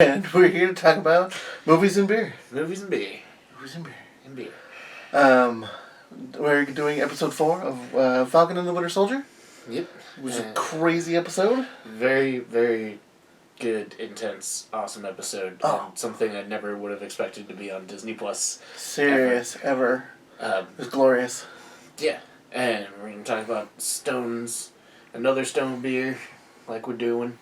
And we're here to talk about movies and beer. Movies and beer. Movies and beer. And beer. We're doing episode 4 of Falcon and the Winter Soldier. Yep. It was a crazy episode. Very, very good, intense, awesome episode. Oh. And something I never would have expected to be on Disney Plus. Serious, ever. It was glorious. Yeah. And we're going to talk about Stones, another Stone beer, like we're doing.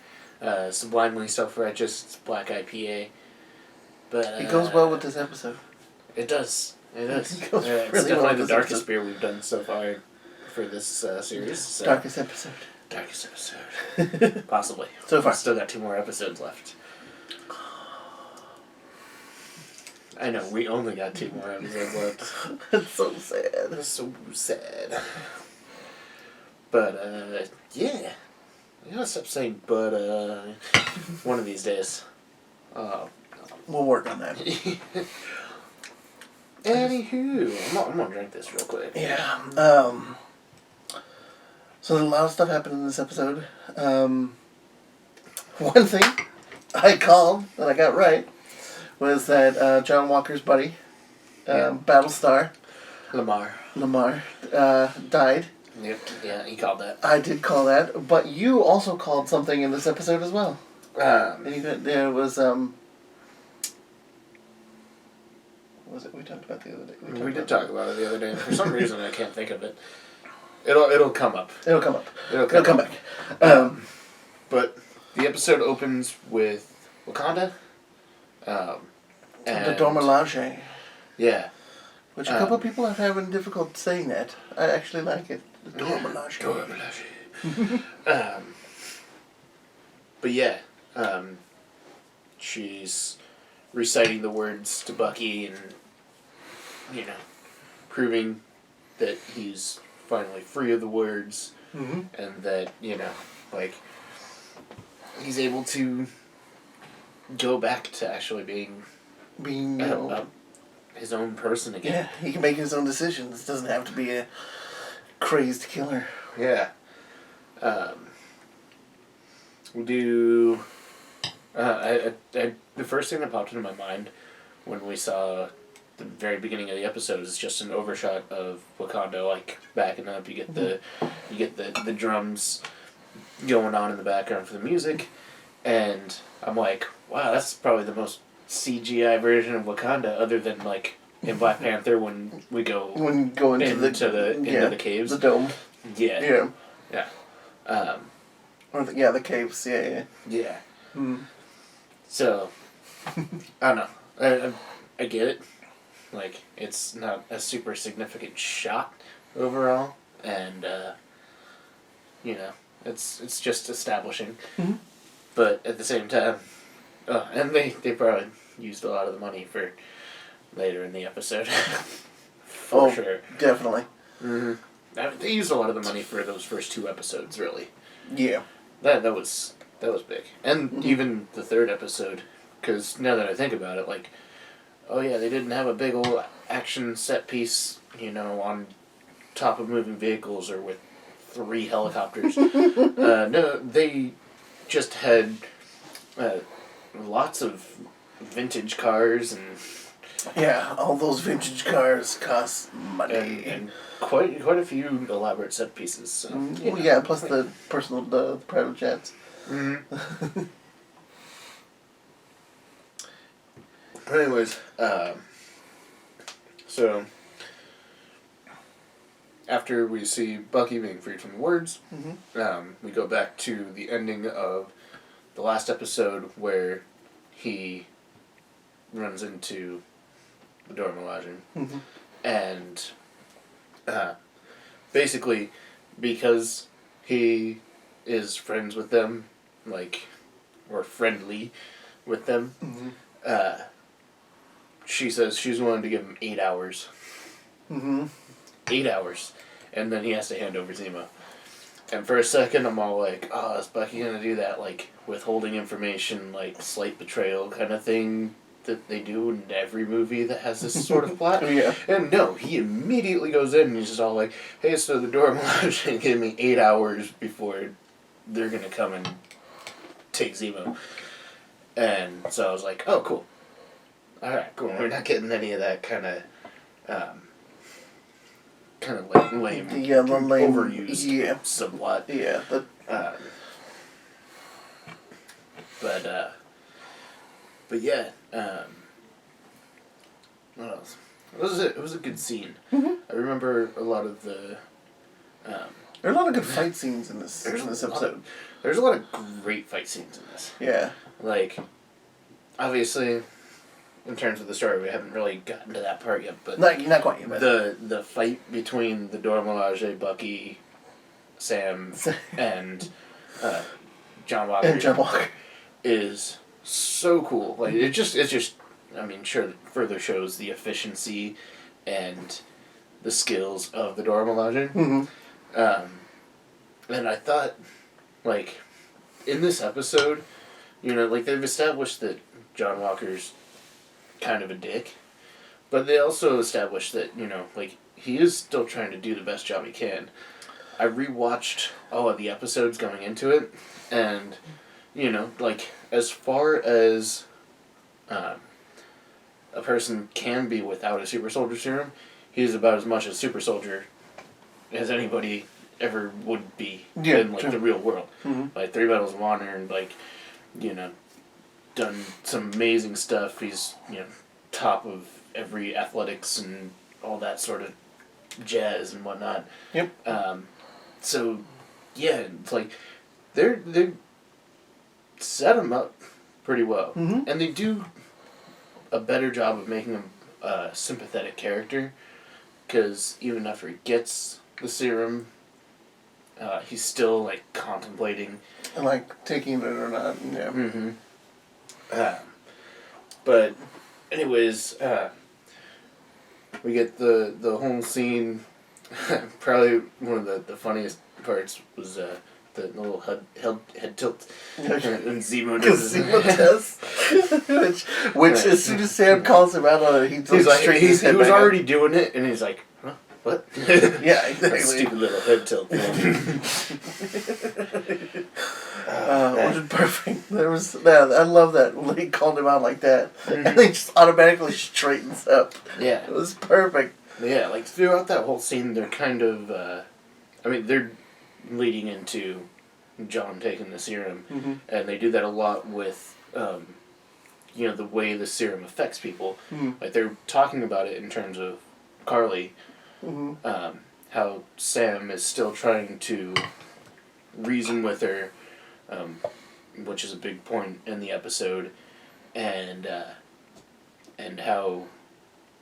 Sublimely Self-Righteous Black IPA. But It goes well with this episode. It does. It does. It goes It's really definitely well the with darkest this beer we've done so far for this series. So. Darkest episode. Darkest episode. Possibly. So far. We've still got 2 more episodes left. I know, we only got 2 more episodes left. It's so sad. It's so sad. But, yeah. I gotta stop saying but, one of these days. We'll work on that. Anywho, I'm gonna drink this real quick. Yeah. So a lot of stuff happened in this episode. One thing I called, that I got right, was that John Walker's buddy, Battlestar, Lamar, died. Yep, yeah, he called that. I did call that, but you also called something in this episode as well. There was, what was it we talked about the other day? We did talk about it the other day, and for some reason I can't think of it. It'll come up. It'll come up. It'll come back. But the episode opens with Wakanda. The And Dormelage. yeah. Which a couple of people are having difficult saying that. I actually like it. The Dormelage. But yeah, she's reciting the words to Bucky and, proving that he's finally free of the words, and that, he's able to go back to actually being his own person again. Yeah, he can make his own decisions. Doesn't have to be a crazed killer. Yeah. We'll do... the first thing that popped into my mind when we saw the very beginning of the episode is just an overshot of Wakanda, backing up. You get the drums going on in the background for the music, and I'm like, wow, that's probably the most CGI version of Wakanda, other than in Black Panther when we go into the caves, the dome. Yeah. The caves. Yeah. So, I don't know. I get it. It's not a super significant shot overall, and it's just establishing. But at the same time, and they probably used a lot of the money for later in the episode. For sure. Definitely. They used a lot of the money for those first 2 episodes, really. Yeah. That was big. And even the 3rd episode, because now that I think about it, they didn't have a big old action set piece, on top of moving vehicles or with 3 helicopters. No, they just had lots of vintage cars and... Yeah, all those vintage cars cost money. And quite a few elaborate set pieces. So, plus the private jets. Anyways, so after we see Bucky being freed from the words, we go back to the ending of the last episode where he runs into the Dormelage. And basically, because he is friends with them, or friendly with them, she says she's willing to give him 8 hours. 8 hours. And then he has to hand over Zemo. And for a second, I'm all like, oh, is Bucky going to do that, withholding information, slight betrayal kind of thing that they do in every movie that has this sort of plot? Yeah. And no, he immediately goes in and he's just all like, hey, so the Dormelage gave me 8 hours before they're going to come and take Zemo. And so I was like, oh, cool. Alright, cool. We're not getting any of that kind of like lame, the lame overused subplot. Yeah. But yeah, what else? It was a good scene. Mm-hmm. I remember a lot of the. There are a lot of good fight scenes in this episode. There's a lot of great fight scenes in this. Yeah. Like, obviously, in terms of the story, we haven't really gotten to that part yet. But not quite yet. But the fight between the Dora Milaje, Bucky, Sam, and John Walker. Is so cool. Like it's just. I mean, sure, it further shows the efficiency and the skills of the Dora Milaje. Mm-hmm. And I thought, like, in this episode, like they've established that John Walker's kind of a dick, but they also established that, like, he is still trying to do the best job he can. I rewatched all of the episodes going into it, and, like, as far as a person can be without a super soldier serum, he's about as much a super soldier as anybody ever would be in, like, the real world. Mm-hmm. Like, 3 Medals of Honor and, like, done some amazing stuff. He's, top of every athletics and all that sort of jazz and whatnot. Yep. So, yeah, it's like, they set him up pretty well. Mm-hmm. And they do a better job of making him a sympathetic character, because even after he gets the serum, he's still, like, contemplating, like, taking it or not. Yeah. Mm-hmm. But anyways, we get the whole scene. Probably one of the funniest parts was the little head tilt. And Zemo does his which as soon as Sam calls him out on it, he's like straight his head. He was back already up. doing it, and he's like, huh? What? Yeah, exactly. That stupid little head tilt thing. Which is perfect. I love that when he called him out like that, and he just automatically straightens up. Yeah, it was perfect. Yeah, like throughout that whole scene, they're kind of, they're leading into John taking the serum, mm-hmm. and they do that a lot with, the way the serum affects people. Mm-hmm. Like, they're talking about it in terms of Carly, mm-hmm. How Sam is still trying to reason with her, which is a big point in the episode, and how,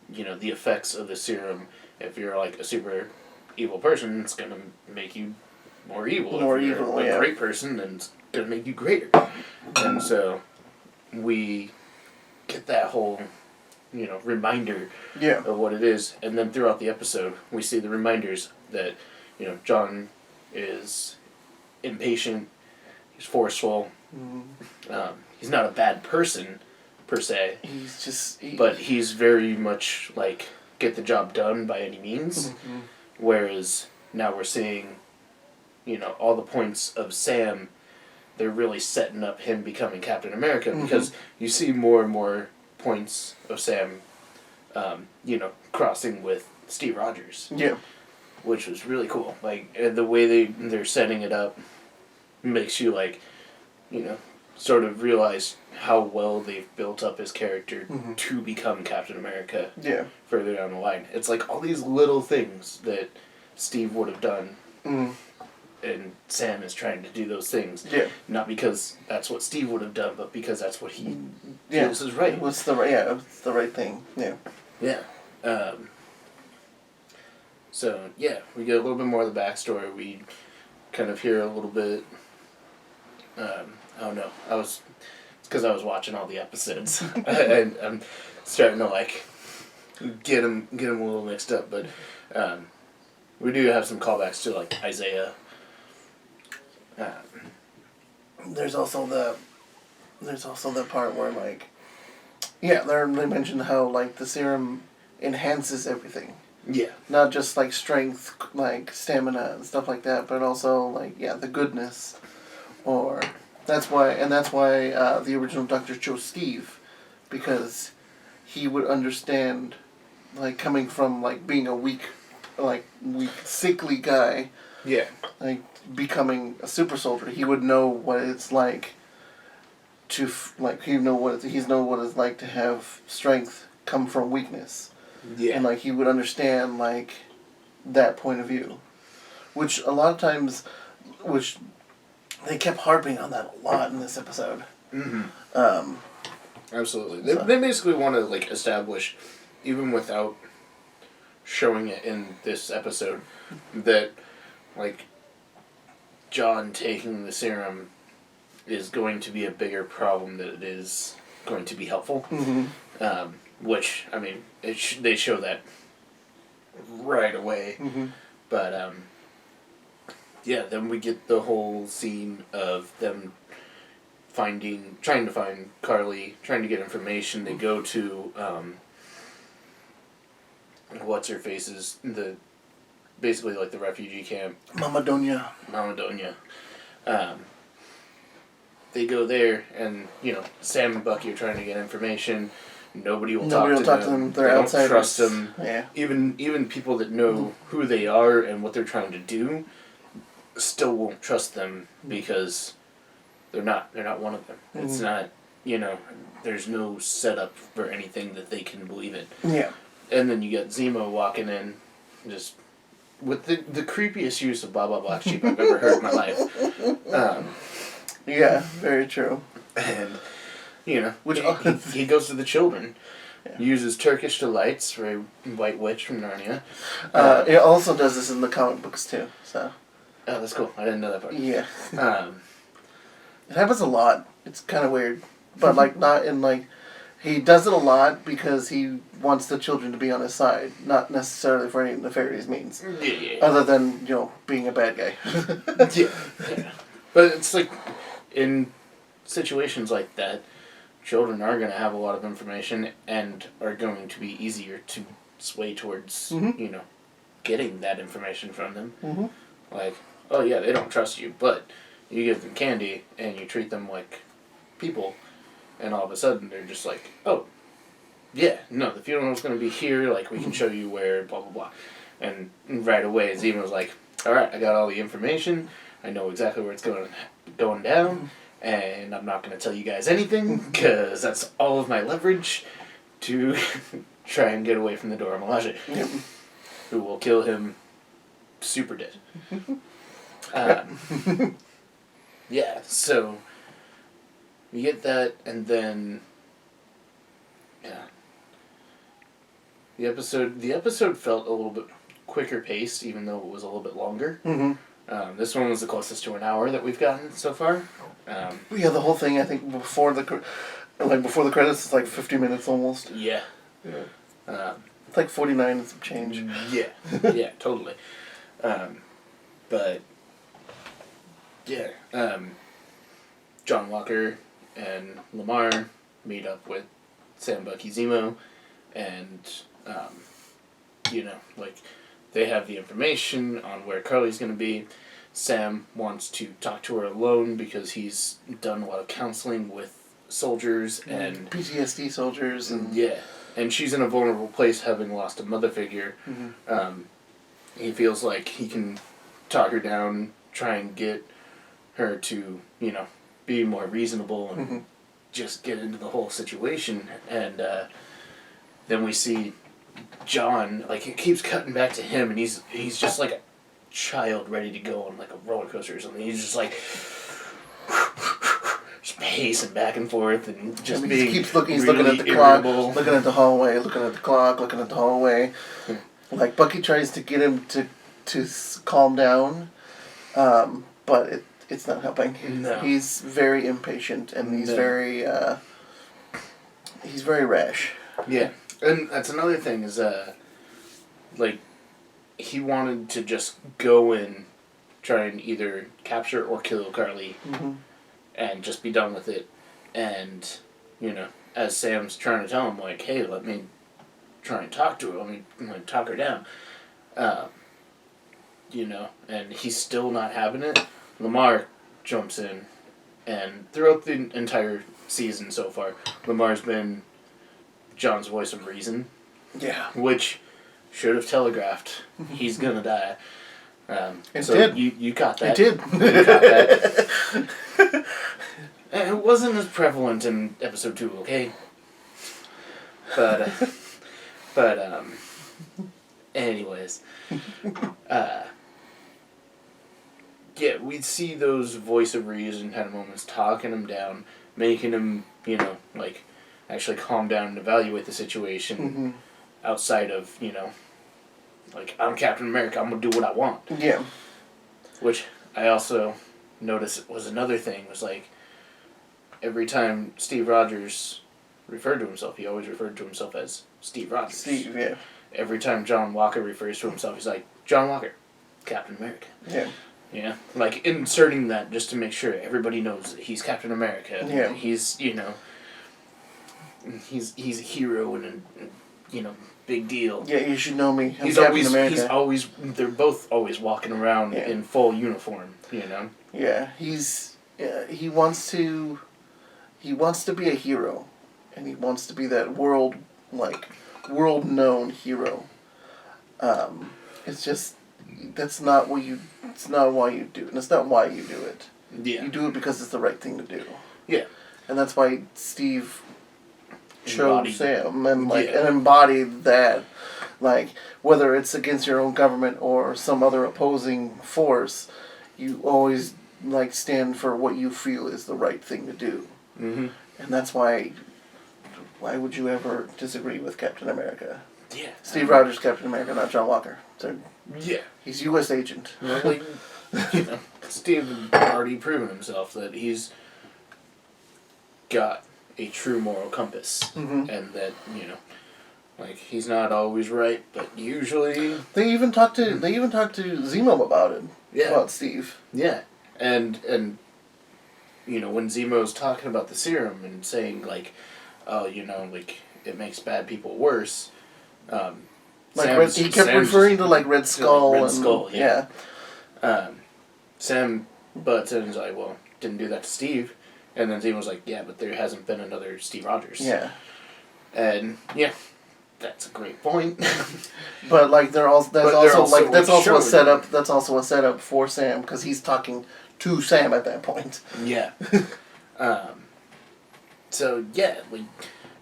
the effects of the serum, if you're, like, a super evil person, it's gonna make you more evil. More if you're evil, a yeah. great person, then it's gonna make you greater. And so we get that whole, reminder of what it is. And then throughout the episode, we see the reminders that, John is impatient, he's forceful, he's not a bad person, per se. He's just... But he's very much, like, get the job done by any means. Mm-hmm. Whereas now we're seeing, all the points of Sam, they're really setting up him becoming Captain America, because you see more and more points of Sam, crossing with Steve Rogers. Yeah. Which was really cool. Like, the way they're setting it up makes you, like, sort of realize how well they've built up his character to become Captain America further down the line. It's like all these little things that Steve would have done, and Sam is trying to do those things. Yeah. Not because that's what Steve would have done, but because that's what he feels is right. It's the right thing. Yeah. Yeah. So, yeah, we get a little bit more of the backstory. We kind of hear a little bit... I don't know. It's because I was watching all the episodes. And I'm starting to, like, get them a little mixed up. But we do have some callbacks to, like, Isaiah. There's also the part where, like... Yeah, they mentioned how, like, the serum enhances everything. Yeah. Not just, like, strength, like, stamina and stuff like that, but also, like, the goodness or That's why the original Doctor chose Steve, because he would understand, like, coming from, like, being a weak, sickly guy, Yeah. like, becoming a super soldier. He would know what it's like to, he's know what it's like to have strength come from weakness. Yeah. And, like, he would understand, like, that point of view. Which, a lot of times, they kept harping on that a lot in this episode. Mm-hmm. Absolutely. They basically want to, like, establish, even without showing it in this episode, that, like, John taking the serum is going to be a bigger problem than it is going to be helpful. Mm-hmm. Which, I mean, they show that right away. Mm-hmm. But, yeah, then we get the whole scene of them trying to find Carly, trying to get information. They go to, what's-her-face's, basically like the refugee camp. Mama Donia. They go there, and, Sam and Bucky are trying to get information. Nobody will talk to them. They're they outsiders. Don't trust them. Yeah. Even people that know who they are and what they're trying to do still won't trust them because they're not one of them. Mm-hmm. It's not, there's no setup for anything that they can believe in. Yeah. And then you get Zemo walking in, just with the creepiest use of blah blah blah sheep I've ever heard in my life. Yeah, very true. And which he goes to the children, uses Turkish delights for a white witch from Narnia. It also does this in the comic books too. So. Oh, that's cool. I didn't know that part. Yeah. It happens a lot. It's kind of weird, but not in he does it a lot because he wants the children to be on his side, not necessarily for any nefarious means. Yeah. Other than being a bad guy. Yeah. But it's like in situations like that, children are going to have a lot of information and are going to be easier to sway towards, getting that information from them. Mm-hmm. Like, oh yeah, they don't trust you, but you give them candy and you treat them like people, and all of a sudden they're just like, oh, yeah, no, the funeral's going to be here, like, we can show you where, blah, blah, blah. And right away, Zemo's like, alright, I got all the information, I know exactly where it's going down, and I'm not going to tell you guys anything, because that's all of my leverage to try and get away from the Dora Milaje, who will kill him super dead. Yeah, so we get that, and then the episode felt a little bit quicker paced, even though it was a little bit longer. Mm-hmm. This one was the closest to an hour that we've gotten so far. The whole thing, I think before the credits, it's like 50 minutes almost. Yeah. It's like 49 and some change. Yeah. Yeah, totally. But yeah, John Walker and Lamar meet up with Sam, Bucky, Zemo, and they have the information on where Carly's going to be. Sam wants to talk to her alone because he's done a lot of counseling with soldiers and PTSD soldiers and and she's in a vulnerable place, having lost a mother figure. Mm-hmm. He feels like he can talk her down, try and get her to, be more reasonable and just get into the whole situation. And then we see John, like, it keeps cutting back to him, and he's just like a child ready to go on, like, a roller coaster or something. He's just like just pacing back and forth and just being keeps looking. He's really looking at the irritable. clock, looking at the hallway, looking at the clock, looking at the hallway. Like, Bucky tries to get him to calm down, but it's not helping. No. He's very impatient and he's very rash. Yeah, and that's another thing is he wanted to just go in, try and either capture or kill Carly, and just be done with it. And as Sam's trying to tell him, like, hey, let me try and talk to her. Let me talk her down. And he's still not having it. Lamar jumps in And throughout the entire season so far, Lamar's been John's voice of reason. Yeah. Which should have telegraphed he's gonna die. It so did. You got that. It did. You got that. It wasn't as prevalent in episode 2, okay? But anyways, yeah, we'd see those voice of reason kind of moments, talking him down, making him, like, actually calm down and evaluate the situation outside of, like, I'm Captain America, I'm gonna do what I want. Yeah. Which I also noticed was another thing, was like, every time Steve Rogers referred to himself, he always referred to himself as Steve Rogers. Steve, yeah. Every time John Walker refers to himself, he's like, John Walker, Captain America. Yeah. Yeah, like inserting that just to make sure everybody knows that he's Captain America. Yeah. He's, he's a hero and a, big deal. Yeah, you should know me. I'm He's Captain America. they're both always walking around in full uniform, Yeah, he wants to be a hero, and he wants to be that world-known hero. It's just, it's not why you do it, and it's not why you do it. Yeah. You do it because it's the right thing to do. Yeah. And that's why Steve chose Sam and and embodied that, whether it's against your own government or some other opposing force, you always stand for what you feel is the right thing to do. Mm-hmm. And that's why would you ever disagree with Captain America? Yeah. Steve Rogers, Captain America, not John Walker. So yeah. he's U.S. agent. Well, Steve had already proven himself that he's got a true moral compass, and that he's not always right, but usually They even talked to Zemo about it. Yeah. About Steve. Yeah, and when Zemo's talking about the serum and saying it makes bad people worse. He kept referring to Red Skull. Red Skull, yeah. Sam butts in and is like, well, didn't do that to Steve. And then Zemo's like, yeah, but there hasn't been another Steve Rogers. Yeah. And, yeah, that's a great point. But, that's also a setup for Sam, because he's talking to Sam at that point. Yeah. So, yeah,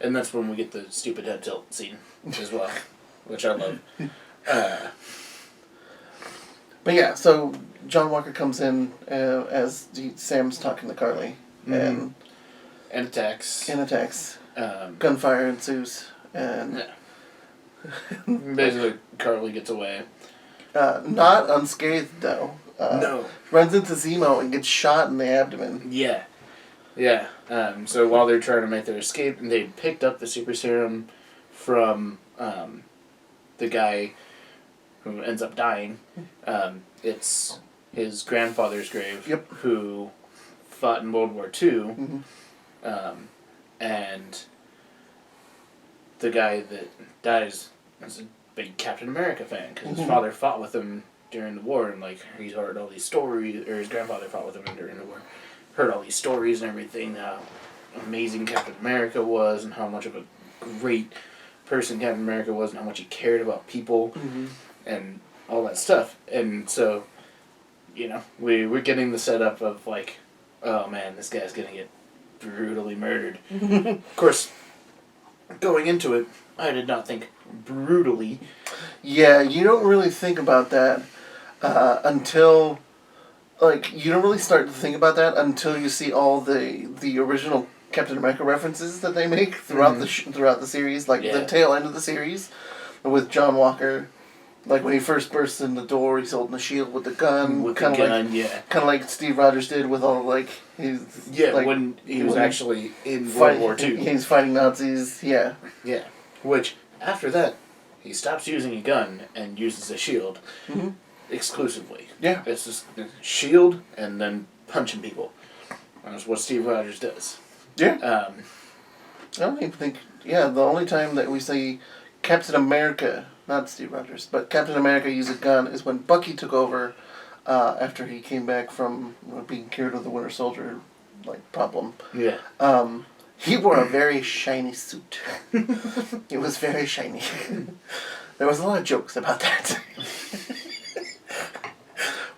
and that's when we get the stupid head tilt scene as well, which I love. But yeah, so John Walker comes in as Sam's talking to Carly, and attacks. Gunfire ensues, and basically Carly gets away. Not unscathed though. No. Runs into Zemo and gets shot in the abdomen. Yeah. Yeah. So while they're trying to make their escape, and they picked up the super serum from the guy who ends up dying. It's his grandfather's grave, who fought in World War II, and the guy that dies is a big Captain America fan, because his father fought with him during the war, and he's heard all these stories, or his grandfather fought with him during the war, heard all these stories and everything, how amazing Captain America was, and how much of a great person Captain America was, and how much he cared about people, and all that stuff. And so, we're getting the setup of oh man, this guy's gonna get brutally murdered. Of course, going into it, I did not think brutally. Yeah, you don't really think about that until, you don't really start to think about that until you see all the original Captain America references that they make throughout throughout the series, the tail end of the series, with John Walker. When he first bursts in the door, he's holding the shield with the gun. Kind of like Steve Rogers did with all, his... Yeah, when he was actually in World War II. He's fighting Nazis, yeah. Yeah. Which, after that, he stops using a gun and uses a shield exclusively. Yeah. It's just a shield and then punching people. That's what Steve Rogers does. Yeah. I don't even think... Yeah, the only time that we see Captain America... Not Steve Rogers, but Captain America use a gun is when Bucky took over after he came back from being cured of the Winter Soldier problem. Yeah. He wore a very shiny suit. It was very shiny. There was a lot of jokes about that.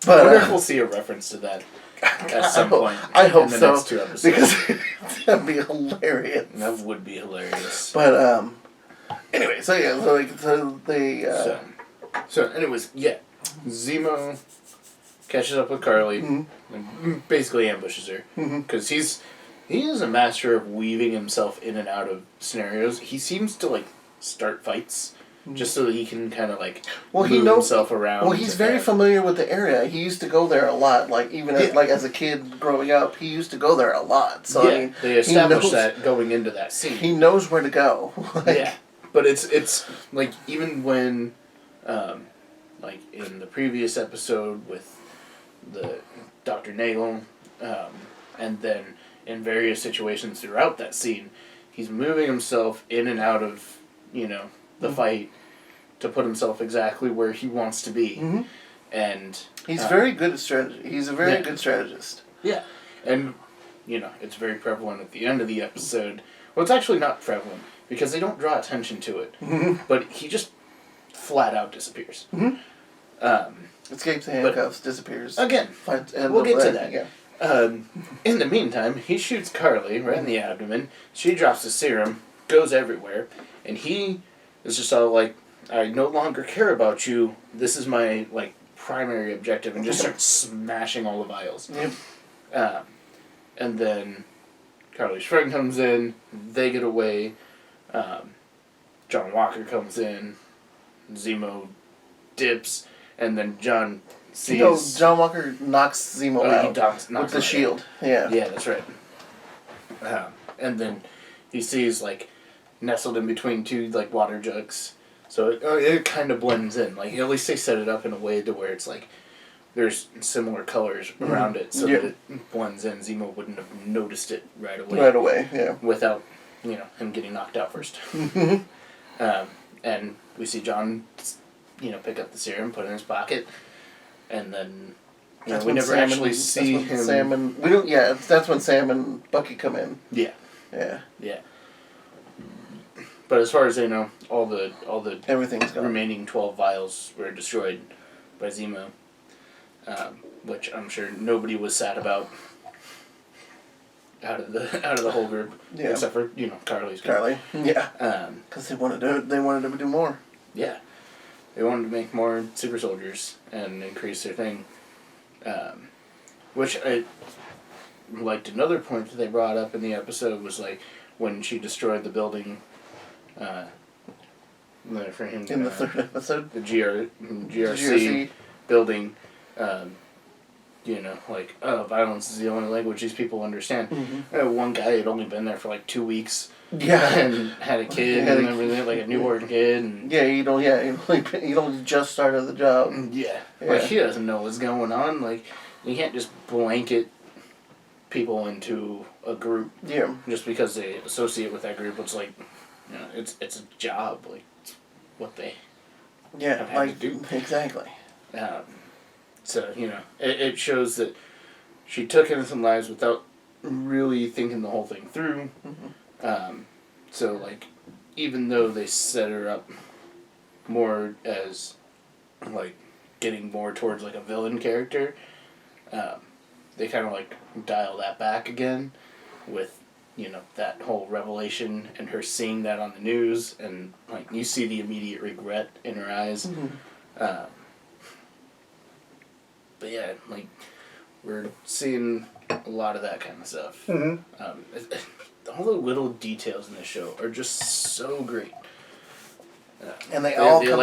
But I wonder if we'll see a reference to that at some point. I hope in the so. Next 2 episodes. Because that'd be hilarious. That would be hilarious. But anyway, so yeah, so they. So anyways, yeah, Zemo catches up with Carly, and basically ambushes her because he is a master of weaving himself in and out of scenarios. He seems to start fights just so that he can kind of move himself around. Well, he's very familiar with the area. He used to go there a lot. Even as a kid growing up, he used to go there a lot. So yeah, they established that going into that scene. He knows where to go. Yeah, but it's even when, in the previous episode with the Dr. Nagel, and then in various situations throughout that scene, he's moving himself in and out of the fight to put himself exactly where he wants to be. And he's very good at strategy. He's a very good strategist. Yeah. And, it's very prevalent at the end of the episode. Well, it's actually not prevalent because they don't draw attention to it. But he just flat out disappears. Escapes the handcuffs, disappears. Again, we'll get to that. Yeah. In the meantime, he shoots Carly right in the abdomen. She drops the serum, goes everywhere, and he is just all like, I no longer care about you. This is my primary objective, and just starts smashing all the vials. Yep. And then Carly's friend comes in. They get away. John Walker comes in. Zemo dips, and then John sees. No, John Walker knocks Zemo out he knocks with the him shield. out. Yeah. Yeah, that's right. And then he sees nestled in between two water jugs. So it kind of blends in. At least they set it up in a way to where it's there's similar colors around it, so that it blends in. Zemo wouldn't have noticed it right away. Right away, yeah. Without, him getting knocked out first. And we see John, pick up the serum, put it in his pocket, and then we never actually see him. That's when Sam and Bucky come in. Yeah. Yeah. Yeah. But as far as they know, all the Everything's gone. remaining 12 vials were destroyed by Zemo, which I'm sure nobody was sad about out of the whole group, except for Carly's group. Carly, yeah, because they wanted to do more. Yeah, they wanted to make more super soldiers and increase their thing, which I liked. Another point that they brought up in the episode was when she destroyed the building. For him, in the third episode, the GRC building, violence is the only language these people understand. One guy had only been there for 2 weeks. Yeah, and had a kid and everything, a newborn kid. And he only just started the job. Yeah, he doesn't know what's going on. You can't just blanket people into a group. Yeah, just because they associate with that group. It's it's a job. It's what they have had to do. Exactly. So it shows that she took innocent lives without really thinking the whole thing through. So even though they set her up more as getting more towards a villain character, they kind of dial that back again with that whole revelation and her seeing that on the news, and you see the immediate regret in her eyes. But yeah, we're seeing a lot of that kind of stuff. All the little details in this show are just so great. And they all come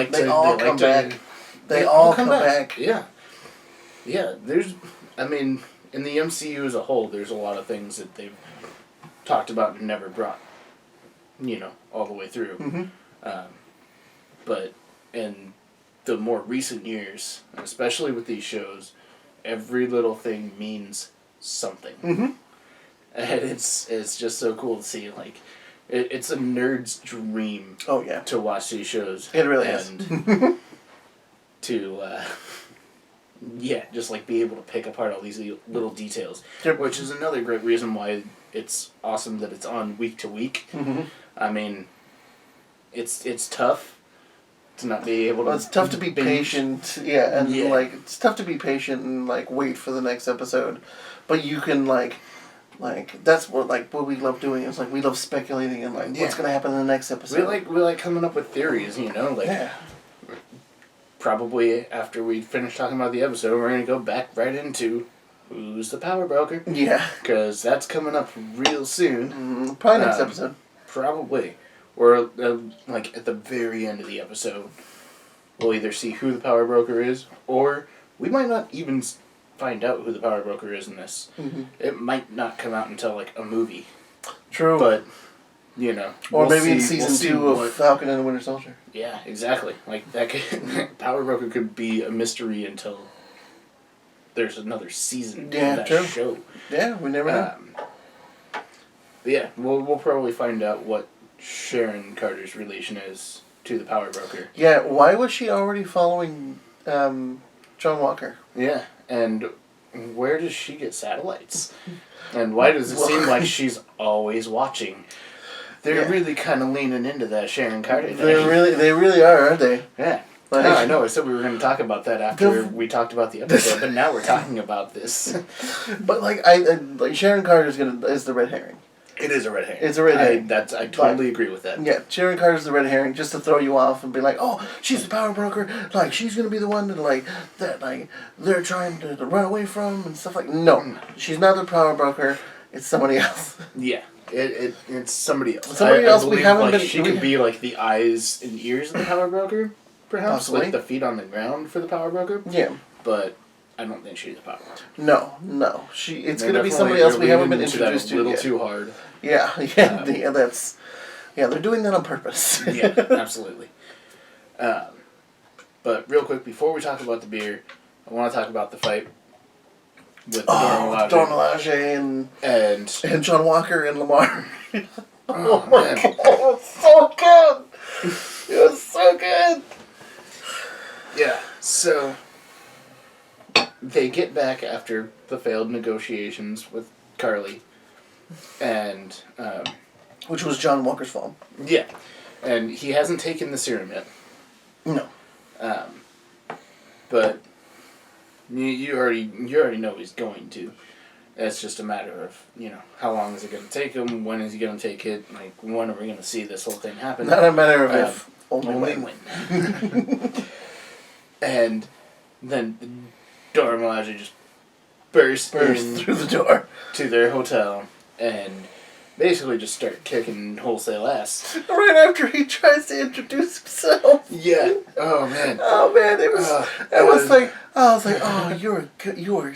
back. They all come back. Yeah. Yeah, in the MCU as a whole, there's a lot of things that they've talked about and never brought, all the way through. But in the more recent years, especially with these shows, every little thing means something. And it's just so cool to see, it's a nerd's dream. Oh, yeah. To watch these shows. It really is. To, Yeah, just like be able to pick apart all these little details, Yep. which is another great reason why it's awesome that it's on week to week. Mm-hmm. I mean, it's tough to not be able to. Well, it's tough to be patient, and like it's tough to be patient and like wait for the next episode, but you can like that's what we love doing is like we love speculating and like what's gonna happen in the next episode. We like coming up with theories, Probably after we finish talking about the episode, we're gonna go back right into who's the power broker. Yeah, because that's coming up real soon. Mm-hmm. Probably next episode. Probably. Or, like, at the very end of the episode, we'll either see who the power broker is, or we might not even find out who the power broker is in this. Mm-hmm. It might not come out until, like, a movie. True. But, or maybe in season 2 of Falcon and the Winter Soldier. Yeah, exactly. Like, that could, power broker could be a mystery until there's another season of that show. Yeah, we never know. Yeah, we'll probably find out what Sharon Carter's relation is to the power broker. Yeah, why was she already following John Walker? Yeah, and where does she get satellites? And why does it seem like she's always watching? They're really kind of leaning into that Sharon Carter thing. They really are, aren't they? Yeah. Like, I know. I said we were going to talk about that after we talked about the episode, but now we're talking about this. But like Sharon Carter is the red herring. It is a red herring. It's a red herring. I totally agree with that. Yeah, Sharon Carter's the red herring just to throw you off and be like, oh, she's the power broker. Like, she's going to be the one that they're trying to run away from and stuff like that. No, she's not the power broker. It's somebody else. Yeah. It's somebody else. Somebody else believe, we haven't been... She could be like the eyes and ears of the power broker, perhaps. Possibly. Like the feet on the ground for the power broker. Yeah. But I don't think she's the power broker. No. It's going to be somebody else we haven't been introduced to yet. A little too hard. Yeah, they're doing that on purpose. Yeah, absolutely. But real quick, before we talk about the beer, I want to talk about the fight with Dora Milaje and John Walker and Lamar. Oh man, it's so good. It was so good. Yeah, so they get back after the failed negotiations with Carly, and which was John Walker's fault. Yeah, and he hasn't taken the serum yet. No. But you already know he's going to. It's just a matter of, how long is it going to take him? When is he going to take it? Like, when are we going to see this whole thing happen? Not a matter of if, only when. And then Dora Milaje just burst through the door to their hotel and basically just start kicking wholesale ass. Right after he tries to introduce himself. Yeah. Oh man. Oh man, it was. I was like, oh, you were.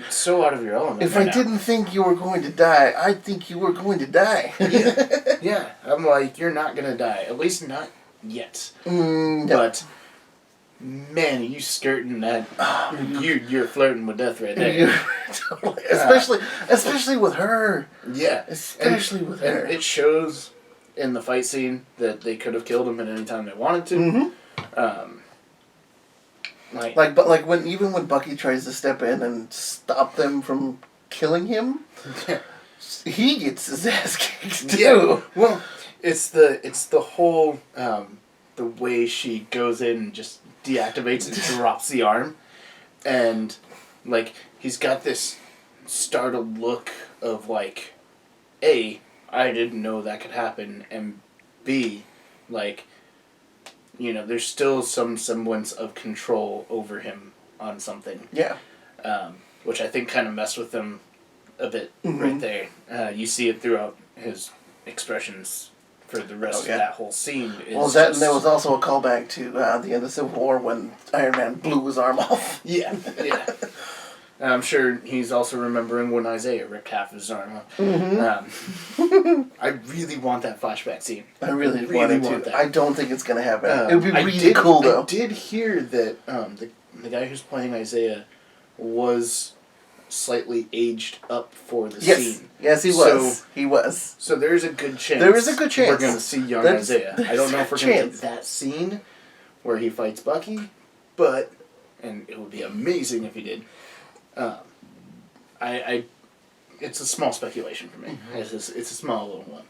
So out of your element. If I didn't think you were going to die, I'd think you were going to die. Yeah. I'm like, you're not gonna die. At least not yet. No. But man, you skirting that. You're flirting with death right there. Totally. Especially with her. Yeah. Especially with her. And it shows in the fight scene that they could have killed him at any time they wanted to. Mm-hmm. But when Bucky tries to step in and stop them from killing him, he gets his ass kicked too. Yeah. Well, it's the whole the way she goes in and just deactivates and drops the arm, and he's got this startled look of A, I didn't know that could happen, and B, there's still some semblance of control over him on something. Yeah. Which I think kind of messed with him a bit right there. You see it throughout his expressions for the rest of that whole scene. And there was also a callback to the end of Civil War when Iron Man blew his arm off. Yeah. And I'm sure he's also remembering when Isaiah ripped half his arm off. Mm-hmm. I really want that flashback scene. I really want that. I don't think it's going to happen. It would be really cool, though. I did hear that the guy who's playing Isaiah was slightly aged up for the scene. Yes, he was. He was. So there's a good chance. There is a good chance. We're going to see young Isaiah. I don't know if we're going to get that scene where he fights Bucky, but and it would be amazing if he did. It's a small speculation for me. It's a small little one.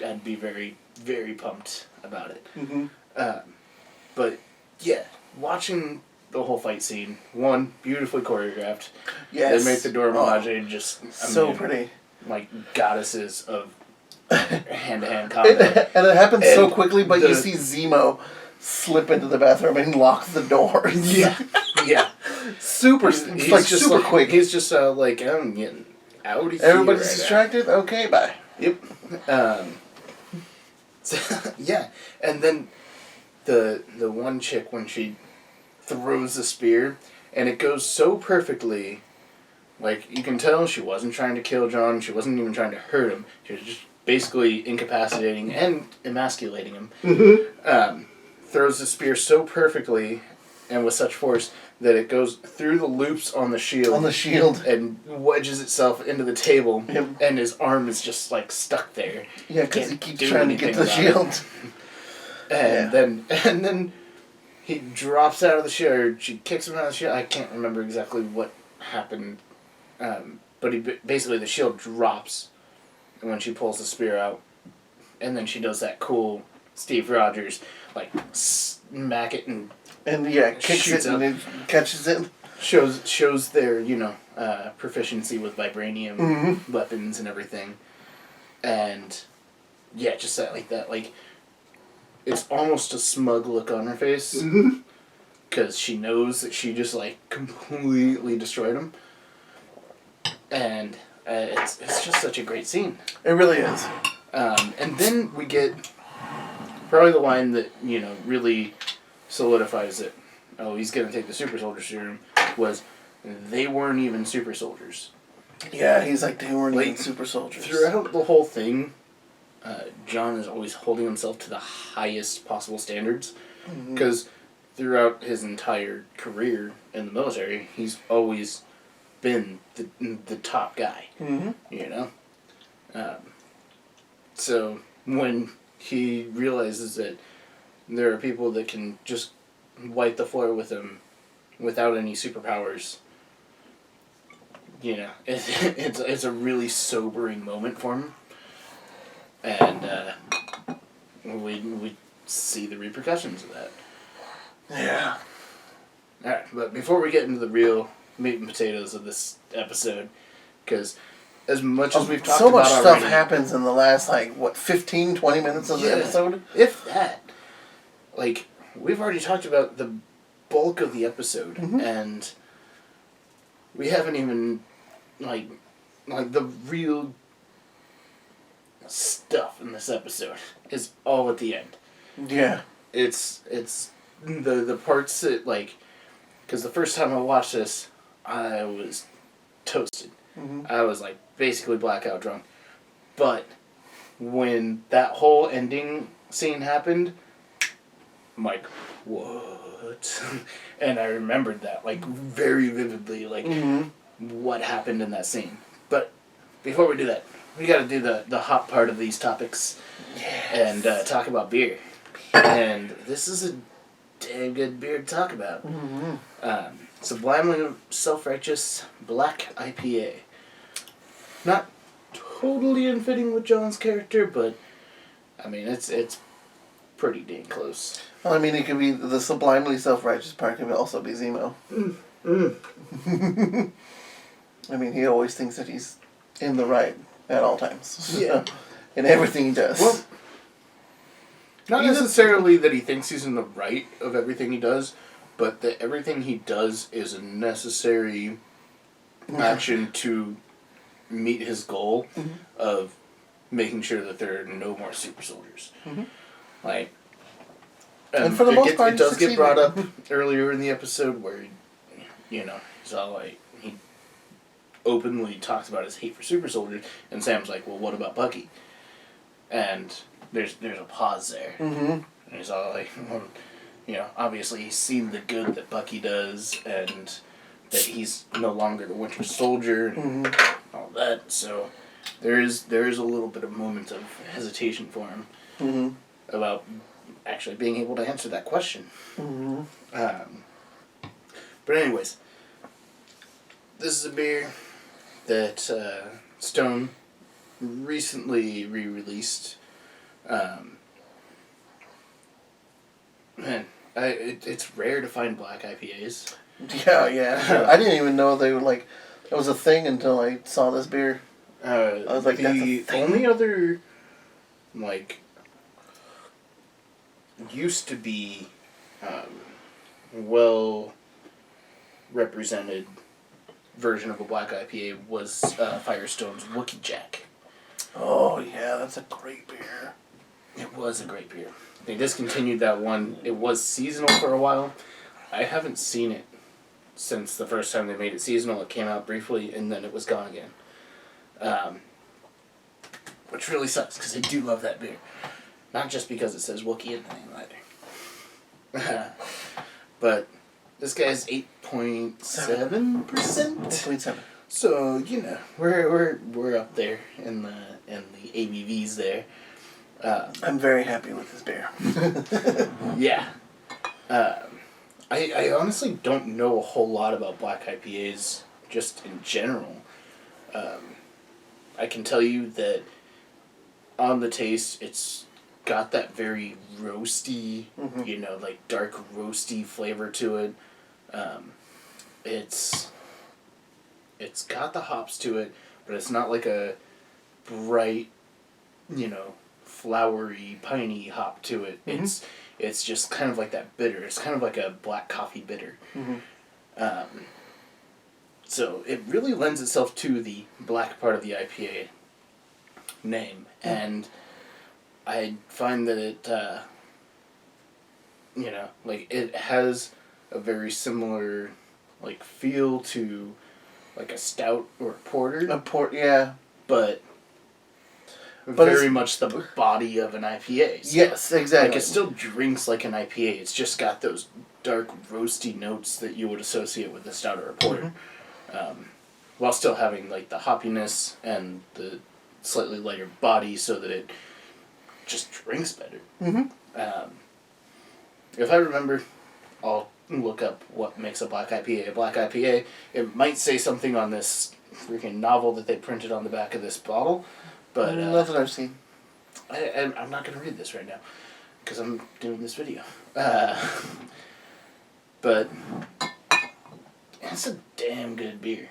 I'd be very, very pumped about it. But yeah, watching the whole fight scene, one, beautifully choreographed. Yes. They make the Dora Milaje just so pretty, like goddesses of hand-to-hand combat. and it happens so quickly. But you see Zemo slip into the bathroom and lock the door. Yeah. Super quick. He's just like, I'm getting out of here. Everybody's distracted. Now. Okay, bye. Yep. So, yeah, and then the one chick when she throws the spear, and it goes so perfectly. Like, you can tell she wasn't trying to kill John. She wasn't even trying to hurt him. She was just basically incapacitating and emasculating him. Throws the spear so perfectly and with such force that it goes through the loops on the shield. And wedges itself into the table. Yep. And his arm is just, like, stuck there. Yeah, because he keeps trying to get the shield. And then he drops out of the shield, or she kicks him out of the shield. I can't remember exactly what happened. But basically the shield drops when she pulls the spear out. And then she does that cool Steve Rogers, like, smack it and kicks it and it catches it. Shows their, proficiency with vibranium weapons and everything. And, yeah, just that, like, it's almost a smug look on her face. Because she knows that she just, like, completely destroyed him. And it's just such a great scene. It really is. And then we get probably the line that, really solidifies it. Oh, he's going to take the super soldier serum. Was, they weren't even super soldiers. Yeah, he's like, they weren't even super soldiers. Throughout the whole thing, John is always holding himself to the highest possible standards. Because throughout his entire career in the military, he's always been the top guy. So when he realizes that there are people that can just wipe the floor with him without any superpowers, it's a really sobering moment for him. And we see the repercussions of that. Yeah. Alright, but before we get into the real meat and potatoes of this episode, because as much as we've talked so about much already, stuff happens in the last 15, 20 minutes of the episode. If that. Like, we've already talked about the bulk of the episode, and we haven't even, like the real stuff in this episode is all at the end. Yeah. It's the parts that, like, because the first time I watched this, I was toasted. I was, like, basically blackout drunk. But when that whole ending scene happened, I'm like, what? And I remembered that, like, very vividly, like, what happened in that scene. But before we do that, we gotta do the hot part of these topics. Yes. And talk about beer. And this is a damn good beer to talk about. Sublimely Self-Righteous Black IPA. Not totally in fitting with John's character, but I mean it's pretty dang close. Well, I mean, it could be the sublimely self-righteous part. Could also be Zemo. I mean, he always thinks that he's in the right at all times. Yeah. In everything he does. Well, not necessarily that he thinks he's in the right of everything he does, but that everything he does is a necessary action to meet his goal of making sure that there are no more super soldiers. Like, and for the most part, it does get brought up earlier in the episode where, he's all like, he openly talks about his hate for super soldiers, and Sam's like, well, what about Bucky? And there's a pause there. And he's all like, well, obviously he's seen the good that Bucky does, and that he's no longer the Winter Soldier, and all that, so there is a little bit of moment of hesitation for him about actually being able to answer that question. But anyways, this is a beer that Stone recently re-released. Man, it's rare to find black IPAs. Yeah. I didn't even know they were like, it was a thing until I saw this beer. I was like, that's a thing? Only other, like, used to be well represented version of a black IPA was Firestone's Wookie Jack. Oh yeah, that's a great beer. It was a great beer. They discontinued that one. It was seasonal for a while. I haven't seen it since the first time they made it seasonal. It came out briefly and then it was gone again. Which really sucks because I do love that beer. Not just because it says Wookiee in the name either. But this guy's 8.7%. 8.7. So, you know, we're up there in the ABVs there. I'm very happy with this beer. Yeah. I honestly don't know a whole lot about black IPAs just in general. I can tell you that on the taste, it's got that very roasty, you know, like dark roasty flavor to it. It's got the hops to it, but it's not like a bright, you know, flowery, piney hop to it. It's just kind of like that bitter. It's kind of like a black coffee bitter. So it really lends itself to the black part of the IPA name, and I find that it, you know, like it has a very similar, like, feel to, like, a stout or a porter. Yeah. But very much the body of an IPA. So, yes, exactly. Like, it still drinks like an IPA. It's just got those dark, roasty notes that you would associate with a stout or a porter. While still having, like, the hoppiness and the slightly lighter body so that it just drinks better. If I remember, I'll look up what makes a black IPA a black IPA. It might say something on this freaking novel that they printed on the back of this bottle, but nothing I've seen. I'm not going to read this right now because I'm doing this video. But it's a damn good beer.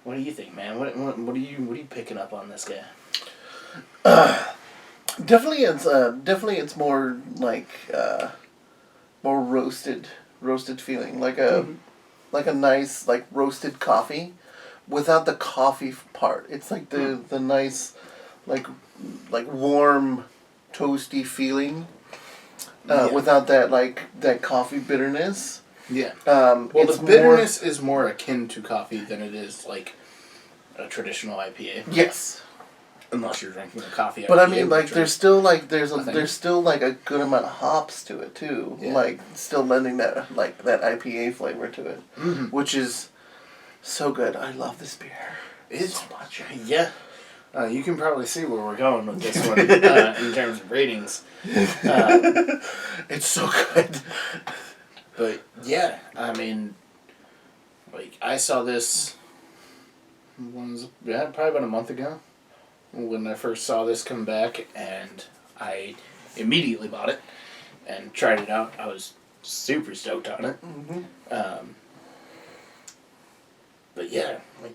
What do you think, man? What are you picking up on this guy? Definitely it's more like more roasted feeling, like a nice, like, roasted coffee without the coffee part. It's like the nice, like warm, toasty feeling without that coffee bitterness. Yeah. Well, the bitterness is more akin to coffee than it is like a traditional IPA. Yes. Unless you're drinking a coffee IPA. But I mean, like, there's still like a good amount of hops to it too. Yeah. Like, still lending that IPA flavor to it, which is so good. I love this beer. It's so much. Yeah. You can probably see where we're going with this one in terms of ratings. It's so good. But yeah, I mean, like, I saw this probably about a month ago when I first saw this come back, and I immediately bought it and tried it out. I was super stoked on it. But yeah, like,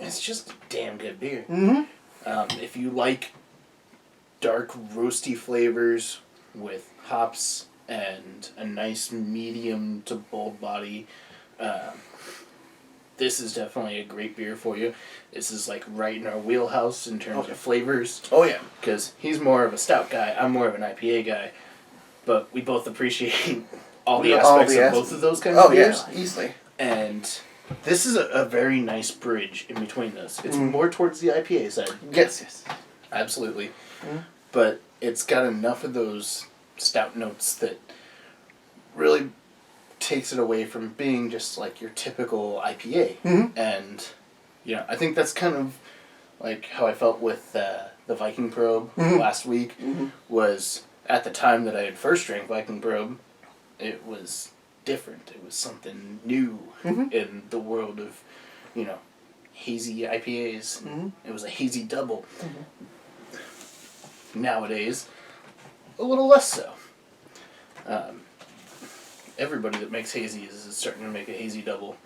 it's just a damn good beer. If you like dark, roasty flavors with hops and a nice medium to bold body, this is definitely a great beer for you. This is, like, right in our wheelhouse in terms of flavors. Oh, yeah. Because he's more of a stout guy, I'm more of an IPA guy, but we both appreciate all the aspects of both of those kinds of beers. Oh, yeah, easily. And this is a very nice bridge in between those. It's more towards the IPA side. Yes. Absolutely. But it's got enough of those stout notes that really takes it away from being just like your typical IPA. And, you know, I think that's kind of like how I felt with the Viking Probe last week. Was at the time that I had first drank Viking Probe, it was different. It was something new in the world of, hazy IPAs. It was a hazy double. Nowadays, a little less so. Everybody that makes hazies is starting to make a hazy double.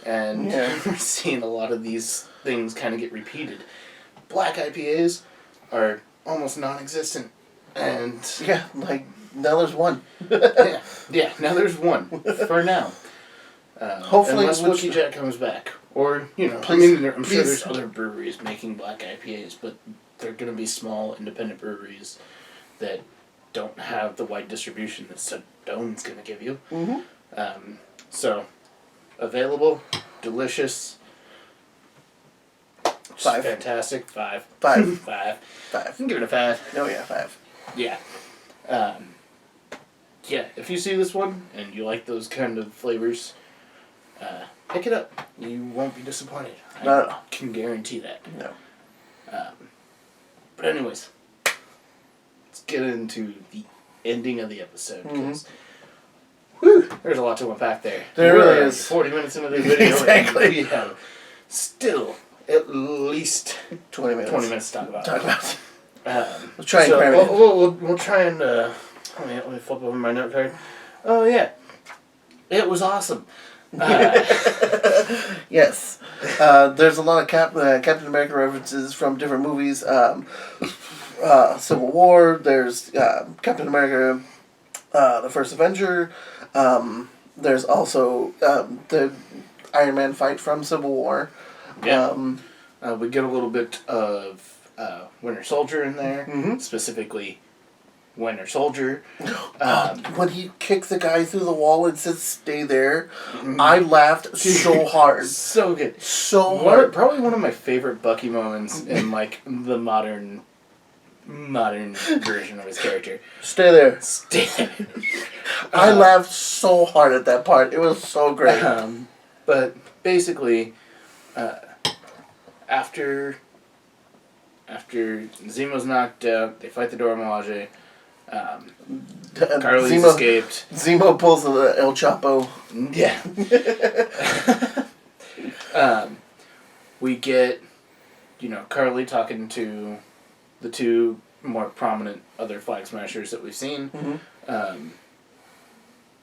And we're seeing a lot of these things kind of get repeated. Black IPAs are almost non-existent. And yeah, like, now there's one. yeah, now there's one. For now. Hopefully, unless Wookie Jack comes back. Or, please, I'm sure there's other breweries making black IPAs, but they're going to be small, independent breweries that don't have the wide distribution that Stone's going to give you. So, available, delicious, 5. Fantastic. 5. 5. 5. 5. I can give it a 5. Oh yeah, 5. Yeah. Yeah, if you see this one and you like those kind of flavors, pick it up. You won't be disappointed. No. I can guarantee that. No. But anyways, let's get into the ending of the episode. Because there's a lot to unpack there. There really is. 40 minutes into the video. Exactly. And we have still at least 20 minutes. 20 minutes to talk about. Let's try and cram it in. We'll try and... let me flip over my note card. Oh, yeah. It was awesome. Yes. There's a lot of Captain America references from different movies. Civil War, there's Captain America, the First Avenger. There's also the Iron Man fight from Civil War. Yeah. We get a little bit of Winter Soldier in there, specifically Winter Soldier. When he kicked the guy through the wall and said, "Stay there," I laughed so hard. So good. So hard. Probably one of my favorite Bucky moments in like the modern version of his character. Stay there. Stay there. I laughed so hard at that part. It was so great. But basically, after Zemo's knocked out, they fight the Dora Milaje. Carly's escaped. Zemo pulls the El Chapo. Yeah. We get, Carly talking to the two more prominent other Flag Smashers that we've seen.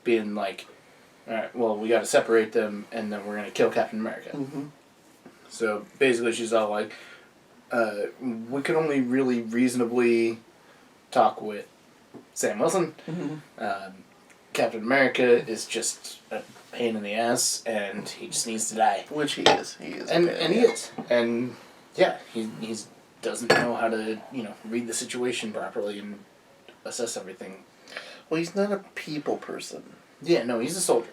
Being like, alright, well, we gotta separate them and then we're gonna kill Captain America. So basically she's all like, we can only really reasonably talk with Sam Wilson. Captain America is just a pain in the ass, and he just needs to die. Which he is. He is. And he is. And yeah, he doesn't know how to read the situation properly and assess everything. Well, he's not a people person. Yeah, no, he's a soldier.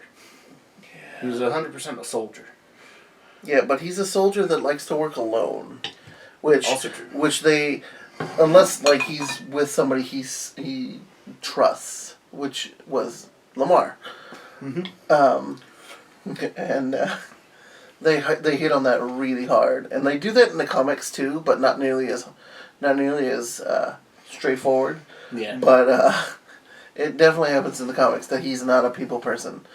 Yeah. He's 100% a soldier. Yeah, but he's a soldier that likes to work alone. Which, also true. Which they, unless like he's with somebody he trusts, which was Lamar. And they hit on that really hard, and they do that in the comics too, but not nearly as straightforward. Yeah. But it definitely happens in the comics that he's not a people person.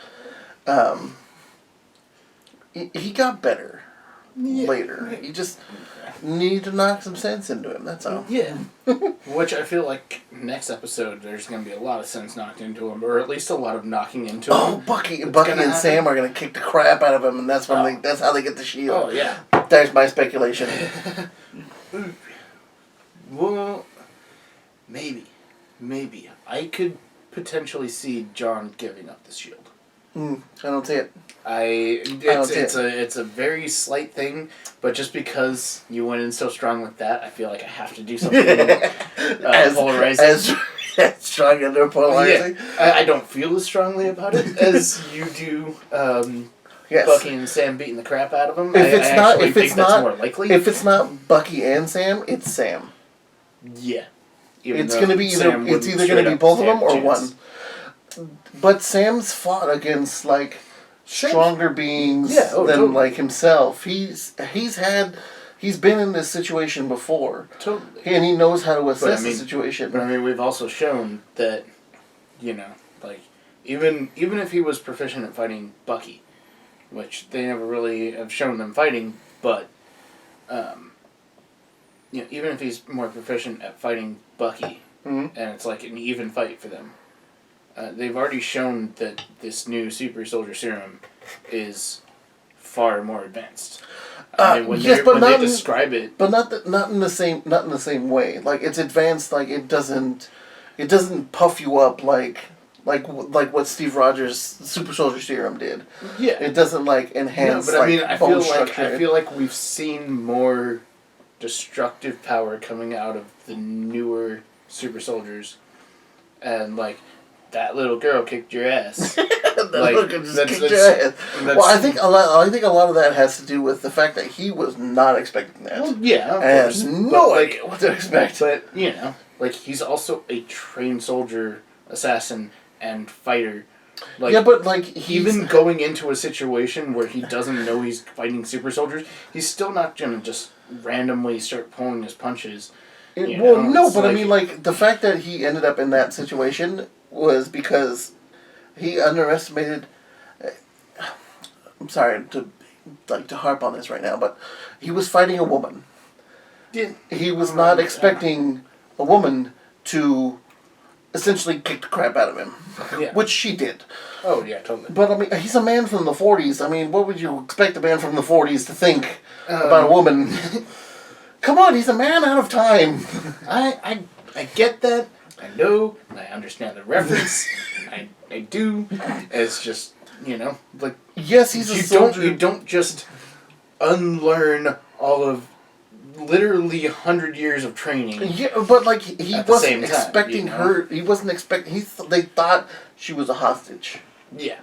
He got better later. He just needed to knock some sense into him, that's all. Yeah. Which I feel like next episode there's going to be a lot of sense knocked into him, or at least a lot of knocking into him. Oh, Bucky and Sam are going to kick the crap out of him, and that's that's how they get the shield. Oh, yeah. There's my speculation. Well, maybe. I could potentially see John giving up the shield. I don't see it. It's a very slight thing, but just because you went in so strong with that, I feel like I have to do something polarizing. As strong and polarizing? Yeah, I don't feel as strongly about it as you do. Yes. Bucky and Sam beating the crap out of him. If it's not more likely. If it's not Bucky and Sam, it's Sam. Yeah. It's either going to be both of them or one. But Sam's fought against stronger beings than totally. Himself. He's been in this situation before. Totally. And he knows how to assess the situation. But we've also shown that, even if he was proficient at fighting Bucky, which they never really have shown them fighting, but even if he's more proficient at fighting Bucky, and it's like an even fight for them, they've already shown that this new super soldier serum is far more advanced. When they describe it, but not in the same way. Like it's advanced. Like it doesn't puff you up like what Steve Rogers' super soldier serum did. Yeah, it doesn't like enhance. No, but I feel like we've seen more destructive power coming out of the newer super soldiers, and like that little girl kicked your ass. Well, I think a lot of that has to do with the fact that he was not expecting that. Well, yeah, of course. No idea what to expect. But he's also a trained soldier, assassin, and fighter. He's going into a situation where he doesn't know he's fighting super soldiers, he's still not gonna just randomly start pulling his punches. I mean, the fact that he ended up in that situation was because he underestimated. I'm sorry to harp on this right now, but he was fighting a woman. Yeah. He was not expecting a woman to essentially kick the crap out of him, which she did. Oh yeah, totally. But I mean, he's a man from the 40s. I mean, what would you expect a man from the 40s to think about a woman? Come on, he's a man out of time. I get that. I know. I understand the reference. I do. It's just yes, he's a soldier. You don't just unlearn all of literally 100 years of training. Yeah, but he wasn't expecting her. He wasn't expecting. They thought she was a hostage. Yeah.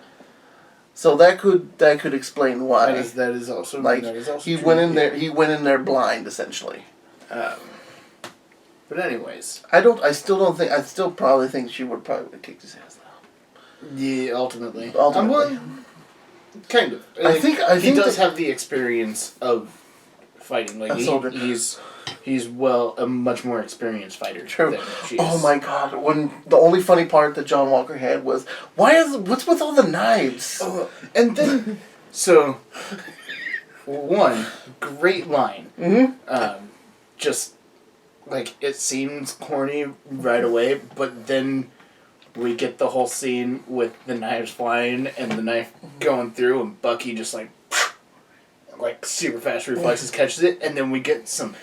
So that could explain why. That is also he true, went in there. He went in there blind, essentially. But anyways, I still probably think she would probably kicked his ass though. Yeah, ultimately. Kind of. I think he does have the experience of fighting. Like he's a much more experienced fighter. True. Than she is. Oh my God! When the only funny part that John Walker had was what's with all the knives? Oh, and then so one great line. Mm-hmm. Just like it seems corny right away, but then we get the whole scene with the knives flying and the knife going through, and Bucky just like super fast reflexes catches it, and then we get some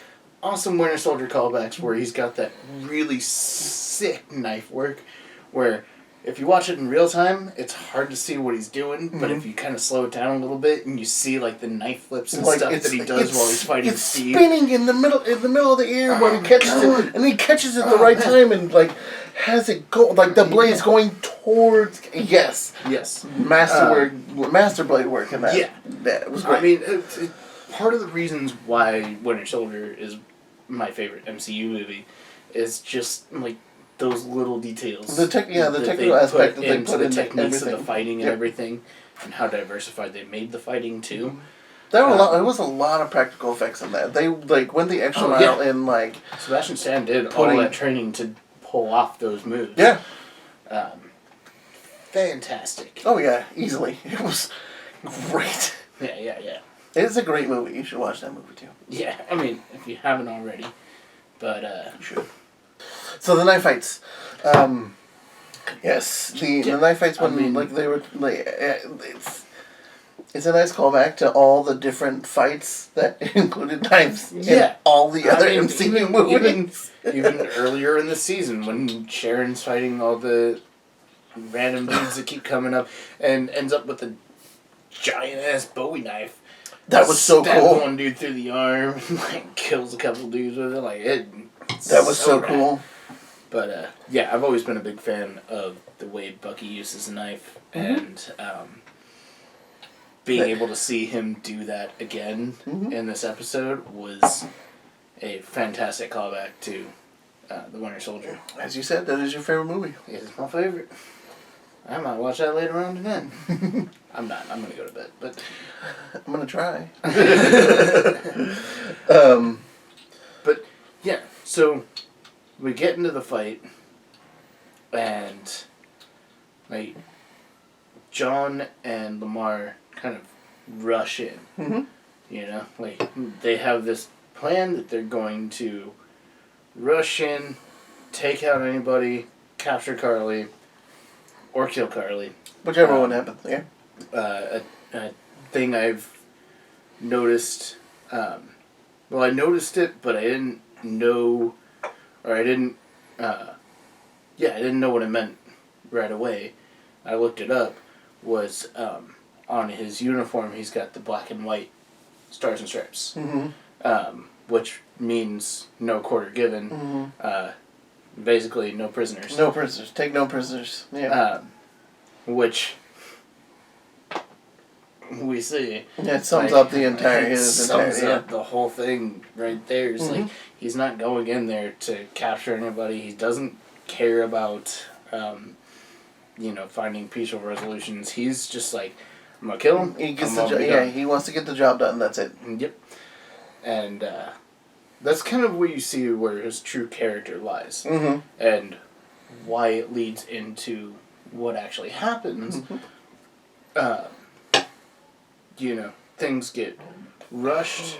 awesome Winter Soldier callbacks where he's got that really sick knife work where if you watch it in real time, it's hard to see what he's doing, but if you kind of slow it down a little bit and you see the knife flips and stuff that he does while he's fighting Steve. It's spinning in the middle of the air when he catches it, and he catches it the right time and has it go the blade's going towards yes master blade work in that. Yeah, that was great. I mean, part of the reasons why Winter Soldier is my favorite MCU movie is just those little details. The technical aspect that they put the in techniques everything. of the fighting and everything, and how diversified they made the fighting too. There was a lot of practical effects in that. They went the extra mile in Sebastian Stan did all that training to pull off those moves. Yeah. Fantastic. Oh yeah, easily. It was great. Yeah. It's a great movie. You should watch that movie too. Yeah, I mean, if you haven't already, but you should. So the knife fights. Yes, the knife fights when they were it's a nice callback to all the different fights that included knives in all the other MCU movies. Even earlier in the season when Sharon's fighting all the random dudes that keep coming up and ends up with a giant ass Bowie knife. That was so cool. Stabs one dude through the arm, kills a couple dudes with it. That was so cool. But I've always been a big fan of the way Bucky uses a knife, and being able to see him do that again in this episode was a fantastic callback to the Winter Soldier. As you said, that is your favorite movie. It is my favorite. I might watch that later on tonight. I'm not. I'm gonna go to bed, but I'm gonna try. But yeah, so we get into the fight, and John and Lamar kind of rush in. Mm-hmm. You know, like they have this plan that they're going to rush in, take out anybody, capture Carly, or kill Carly. Whichever one happens, yeah. A thing I've noticed, I noticed it, but I didn't know, or I didn't know what it meant right away. I looked it up, was on his uniform he's got the black and white stars and stripes, which means no quarter given, basically no prisoners. No prisoners. Take no prisoners. Yeah. Which we see. Yeah, it sums up the entire. Sums up the whole thing right there. It's like he's not going in there to capture anybody. He doesn't care about, finding peaceful resolutions. He's just like, I'm gonna kill him. He gets he wants to get the job done. That's it. Yep. And that's kind of where you see where his true character lies, and why it leads into what actually happens. Things get rushed.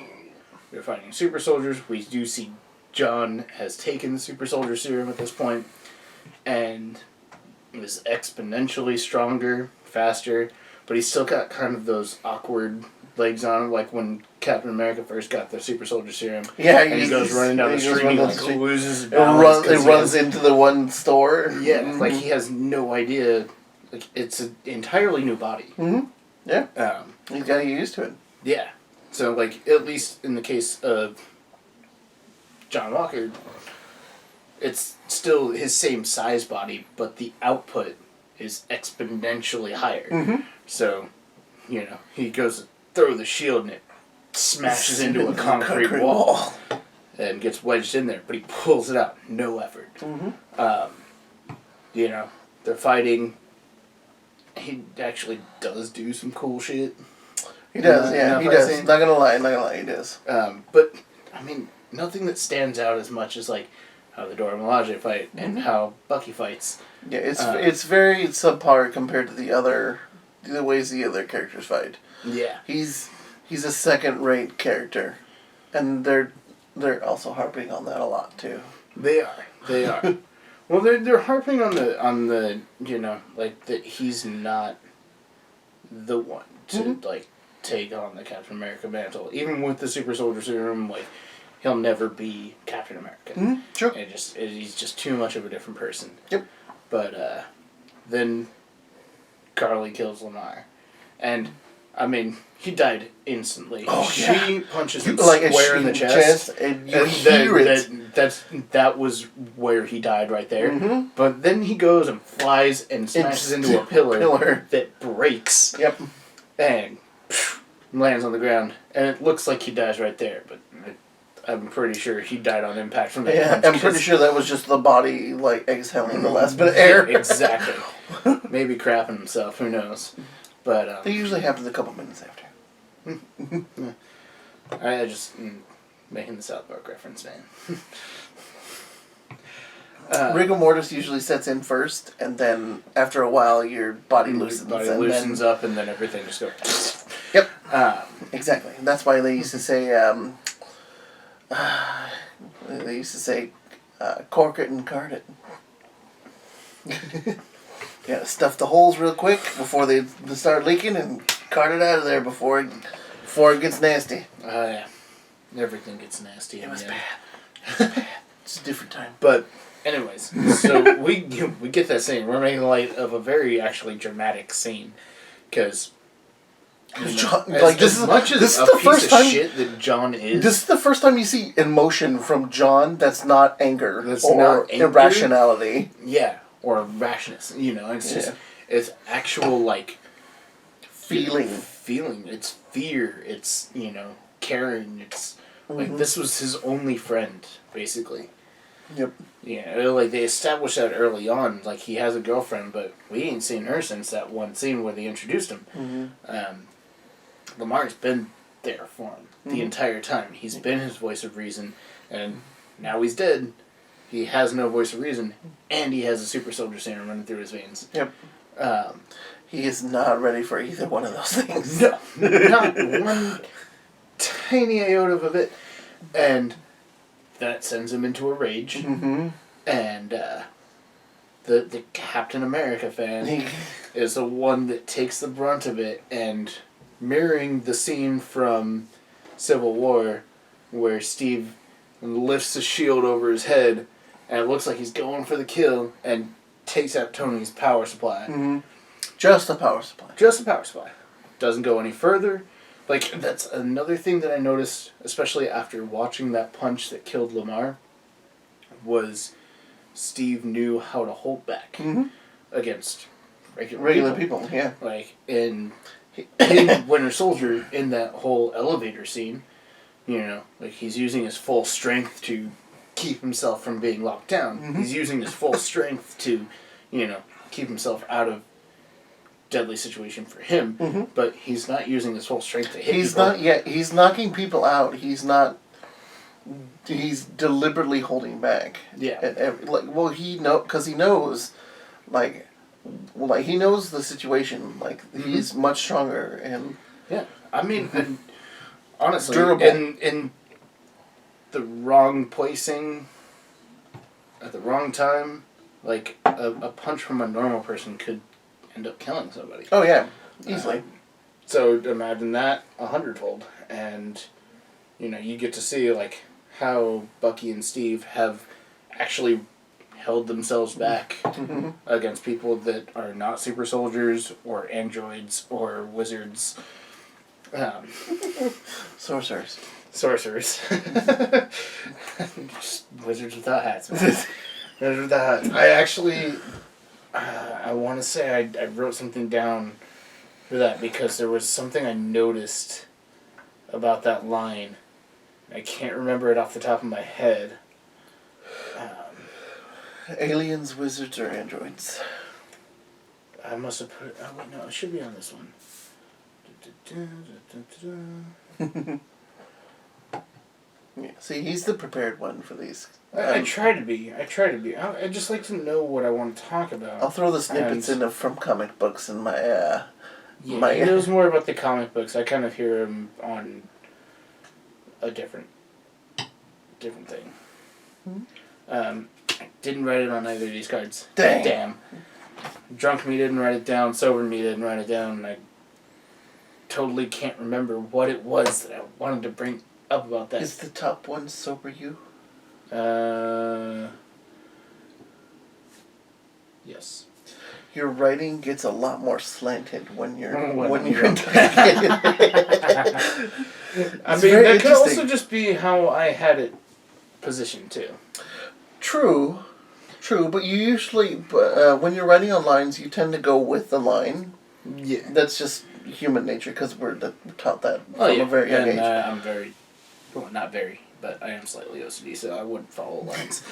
They're fighting super soldiers. We do see John has taken the super soldier serum at this point, and is exponentially stronger, faster, but he's still got kind of those awkward legs on him, like when Captain America first got the super soldier serum. Yeah, and he goes running down the street and he loses his balance. It runs into the one store. Yeah, like he has no idea. Like it's an entirely new body. Yeah. He's got to get used to it. Yeah. So like at least in the case of John Walker, it's still his same size body, but the output is exponentially higher. So, he goes to throw the shield and it smashes into a concrete wall and gets wedged in there, but he pulls it out, no effort. They're fighting. He actually does do some cool shit. He does, he does. Not gonna lie, he does. But, I mean, nothing that stands out as much as, like, how the Dora Milaje fight and how Bucky fights. Yeah, it's very subpar compared to the ways the other characters fight. Yeah. He's a second-rate character, and they're also harping on that a lot too. They are. Well, they're harping on the like that he's not the one to like take on the Captain America mantle. Even with the super soldier serum, like he'll never be Captain America. Sure. He's just too much of a different person. Yep. But then Carly kills Lamar, and I mean he died instantly. Oh, she punches him square in the chest, and you hear it. That was where he died right there. But then he goes and flies and smashes into a pillar that breaks. Yep. And lands on the ground, and it looks like he dies right there, but I'm pretty sure he died on impact from that. Yeah, I'm pretty sure that was just the body like exhaling the last bit of air. Exactly. Maybe crapping himself. Who knows? But they usually happen a couple minutes after. I just making the South Park reference, man. Rigor mortis usually sets in first, and then after a while, your body loosens. Loosens up, and then everything just goes. Yep. Exactly. That's why they used to say. Cork it and card it. Yeah, stuff the holes real quick before they start leaking, and cart it out of there before it gets nasty. Yeah. Everything gets nasty. It was bad. It's a different time. But anyways, so we get that scene. We're making light of a very actually dramatic scene, because John, this is the first time shit that John is. This is the first time you see emotion from John. That's not anger. That's or not anger. Irrationality. Yeah, or rashness. It's just it's actual like feeling. It's fear. It's caring. It's like this was his only friend basically. Yep. Yeah, like they established that early on. Like he has a girlfriend, but we ain't seen her since that one scene where they introduced him. Lamar's been there for him the entire time. He's been his voice of reason, and now he's dead. He has no voice of reason, and he has a super soldier serum running through his veins. Yep. He is not ready for either one of those things. No, not one tiny iota of it. And that sends him into a rage. Mm-hmm. And the Captain America fan is the one that takes the brunt of it, and mirroring the scene from Civil War where Steve lifts the shield over his head and it looks like he's going for the kill and takes out Tony's power supply. Mm-hmm. Just the power supply. Just the power supply. Doesn't go any further. Like, that's another thing that I noticed, especially after watching that punch that killed Lamar, was Steve knew how to hold back against regular people. Yeah. Like, in Winter Soldier, in that whole elevator scene, you know, like, he's using his full strength to keep himself from being locked down. Mm-hmm. He's using his full strength to, you know, keep himself out of deadly situation for him, but he's not using his full strength to hit people. He's knocking people out. He's deliberately holding back. Yeah. Because he knows, he knows the situation. Like, he's much stronger and... Yeah. I mean, and honestly, durable. In the wrong placing, at the wrong time, like, a punch from a normal person could end up killing somebody. Oh, yeah. Easily. So imagine that 100-fold. And, you know, you get to see, like, how Bucky and Steve have actually held themselves back against people that are not super soldiers or androids or wizards. Sorcerers. Just wizards without hats, man. Wizards without hats. I actually... I want to say I wrote something down for that because there was something I noticed about that line. I can't remember it off the top of my head. Aliens, wizards, or androids? I must have put it... Oh, wait, no, it should be on this one. Yeah, see, he's the prepared one for these. I try to be. I just like to know what I want to talk about. I'll throw the snippets from comic books in my... Yeah, he knows more about the comic books. I kind of hear him on a different thing. I didn't write it on either of these cards. Damn. Drunk me didn't write it down. Sober me didn't write it down. And I totally can't remember what it was that I wanted to bring up about that. Is the top one sober you? Yes. Your writing gets a lot more slanted when you're intoxicated. I mean, that could also just be how I had it positioned too. True, but you usually, when you're writing on lines, you tend to go with the line. Yeah. That's just human nature, because we're taught that from a very young age. I'm very, well, not very, but I am slightly OCD, so I wouldn't follow lines.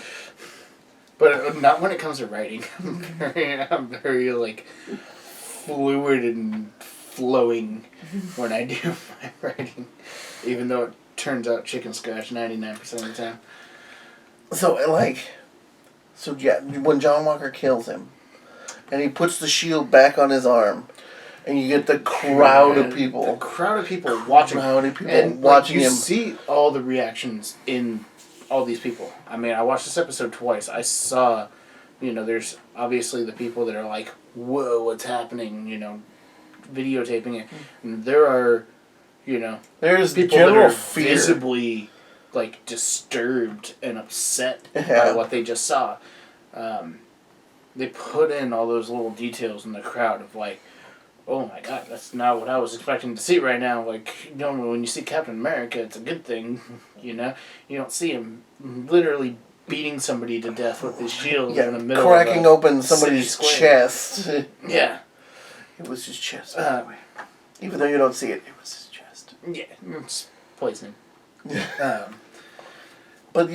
But not when it comes to writing. I'm very like, fluid and flowing when I do my writing. Even though it turns out chicken scratch 99% of the time. So when John Walker kills him, and he puts the shield back on his arm, and you get the crowd of people. The crowd of people watching. You see all the reactions in all these people. I mean, I watched this episode twice. I saw, there's obviously the people that are like, whoa, what's happening, videotaping it. And there are, there's people general that are fear. Visibly, like, disturbed and upset by what they just saw. They put in all those little details in the crowd of like, oh my god, that's not what I was expecting to see right now. Like, normally when you see Captain America, it's a good thing, You don't see him literally beating somebody to death with his shield in the middle cracking of open somebody's chest. Yeah. It was his chest, by the way. Even though you don't see it, it was his chest. Yeah, it's poisoning. But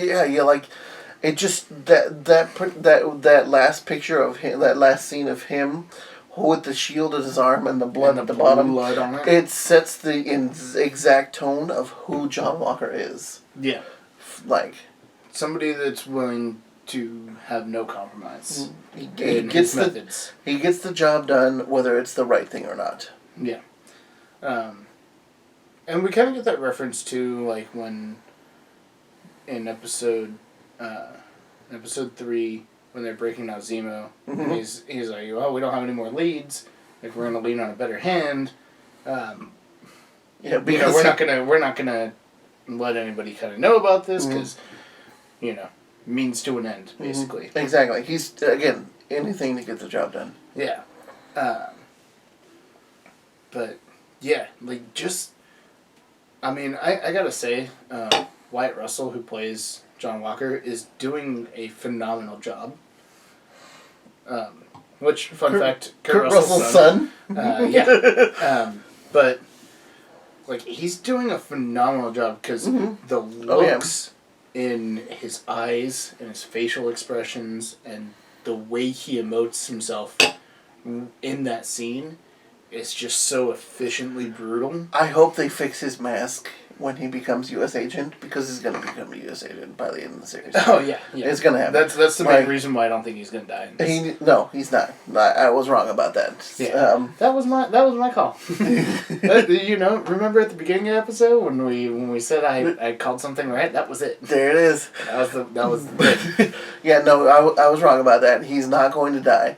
it just that last picture of him, that last scene of him with the shield at his arm and the blood at the bottom, blood on it sets the exact tone of who John Walker is. Yeah. Like, somebody that's willing to have no compromise He in gets his methods. He gets the job done, whether it's the right thing or not. Yeah. And we kind of get that reference to, like, when in episode 3, when they're breaking out Zemo, and he's like, well, we don't have any more leads. Like, we're going to lean on a better hand. Yeah, because we're not gonna let anybody kind of know about this because, means to an end, basically. Exactly. He's, again, anything to get the job done. Yeah. But, yeah, like, just, I mean, I gotta say, Wyatt Russell, who plays John Walker, is doing a phenomenal job. Which, fun fact, Kurt Russell's son. Yeah. But, like, he's doing a phenomenal job because the looks in his eyes and his facial expressions and the way he emotes himself in that scene is just so efficiently brutal. I hope they fix his mask when he becomes U.S. agent, because he's going to become a U.S. agent by the end of the series. Oh, yeah. It's going to happen. That's the main reason why I don't think he's going to die in this. No, he's not. I was wrong about that. Yeah. That was my call. Remember at the beginning of the episode when we said I called something right? That was it. There it is. That was it. Yeah, no, I was wrong about that. He's not going to die.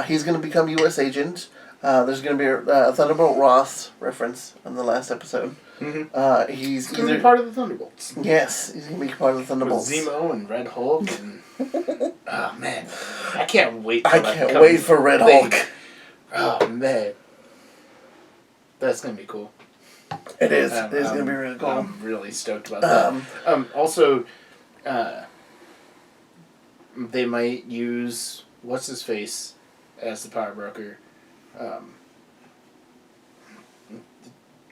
He's going to become U.S. agent. There's going to be a Thunderbolt Ross reference in the last episode. He's going to be part of the Thunderbolts. Yes, he's going to be part of the Thunderbolts. With Zemo and Red Hulk and... oh, man. I can't wait for Red Hulk. Oh, man. That's going to be cool. It is. It is going to be really cool. I'm really stoked about that. Also, they might use... What's-his-face as the power broker.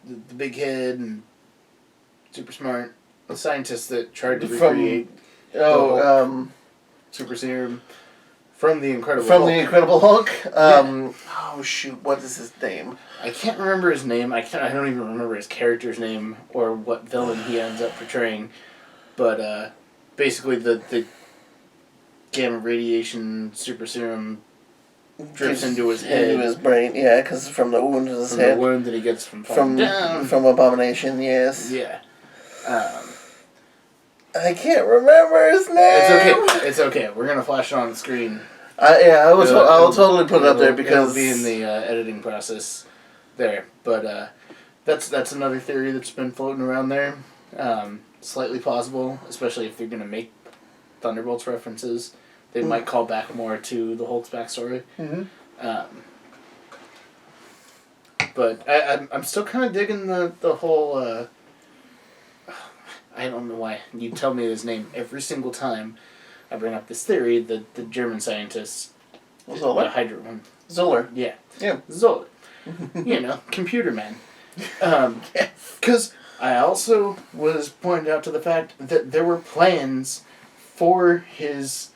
The big head and super smart. The scientist that tried to recreate super serum from the Incredible Hulk. The Incredible Hulk. Oh shoot, what is his name? I can't remember his name. I don't even remember his character's name or what villain he ends up portraying. But basically the gamma radiation super serum drips into his head. Into his brain, yeah, because from the wound in his head. The wound that he gets from down. From Abomination, yes. Yeah. I can't remember his name. It's okay. We're gonna flash it on the screen. I'll totally put it up there because it'll be in the editing process there. But that's another theory that's been floating around there. Slightly plausible, especially if they're gonna make Thunderbolts references. They might call back more to the Hulk's backstory. But I'm still kind of digging the whole... I don't know why. You tell me his name every single time I bring up this theory that the German scientist... Zoller? The Hydra one. Zoller. Yeah. Yeah. Zoller. Computer man. Because I also was pointed out to the fact that there were plans for his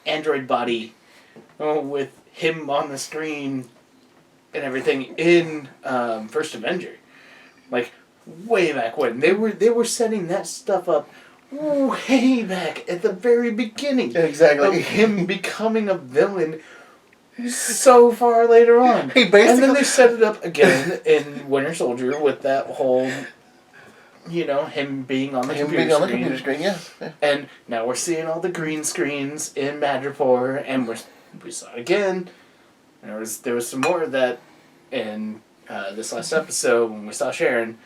android body with him on the screen and everything in First Avenger. Like, way back when. They were setting that stuff up way back at the very beginning. Exactly. Of him becoming a villain so far later on. And then they set it up again in Winter Soldier with that whole, him being on the computer screen. Yeah. And now we're seeing all the green screens in Madripoor, and we saw it again. There was some more of that in this last episode when we saw Sharon.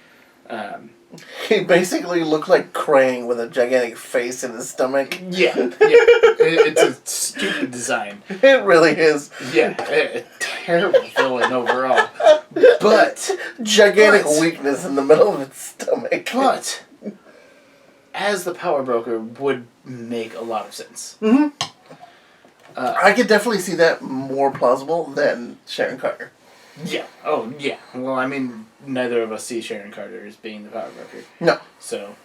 He basically looked like Krang with a gigantic face in his stomach. Yeah. It's a stupid design. It really is. Yeah, a terrible villain overall. But gigantic weakness in the middle of its stomach. But as the power broker would make a lot of sense. I could definitely see that more plausible than Sharon Carter. Yeah. Oh, yeah. Well, I mean, neither of us see Sharon Carter as being the power broker. No. So,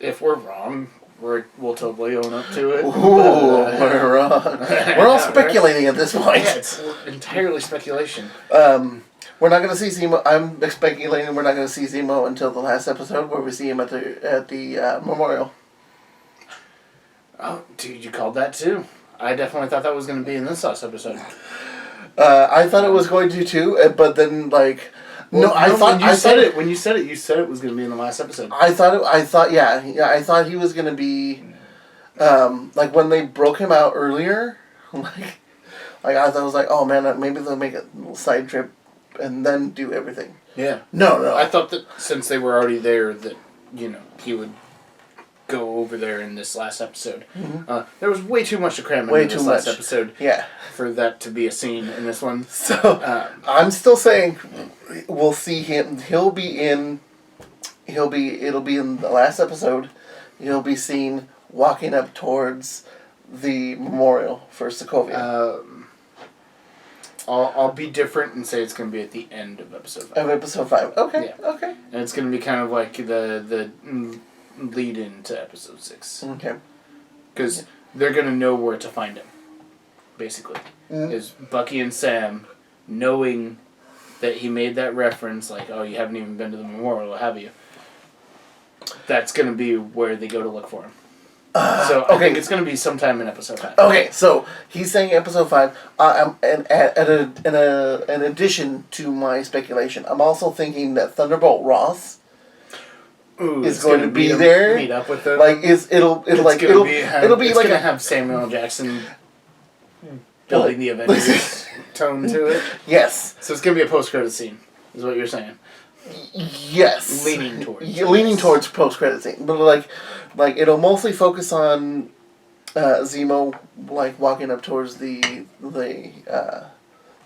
if we're wrong, we'll totally own up to it. Ooh, we're wrong. We're all speculating at this point. Yeah, it's entirely speculation. We're not going to see Zemo. I'm speculating we're not going to see Zemo until the last episode where we see him at the memorial. Oh, dude, you called that too. I definitely thought that was going to be in this last episode. I thought it was going to too, but then like, I thought when you said it, you said it was going to be in the last episode. I thought he was going to be, like when they broke him out earlier, like I thought it was like, oh man, maybe they'll make a little side trip, and then do everything. Yeah. No. I thought that since they were already there, that he would go over there in this last episode. Mm-hmm. There was way too much to cram into this last episode. Yeah. For that to be a scene in this one. So I'm still saying we'll see him. It'll be in the last episode. He'll be seen walking up towards the memorial for Sokovia. I'll be different and say it's going to be at the end of episode 5. Of episode 5. Okay. Yeah. Okay. And it's going to be kind of like the lead into episode 6. Okay. Because they're going to know where to find him. Basically. Is Bucky and Sam knowing that he made that reference, like, oh, you haven't even been to the memorial, have you? That's going to be where they go to look for him. So I think it's going to be sometime in episode 5. Okay, so he's saying episode 5. And in addition to my speculation, I'm also thinking that Thunderbolt Ross is going to be there. Meet up with them. Like it'll be like going to have Samuel L. Jackson building the Avengers tone to it. Yes. So it's going to be a post-credit scene, is what you're saying. Yes. Leaning towards post-credit scene, but like it'll mostly focus on Zemo like walking up towards the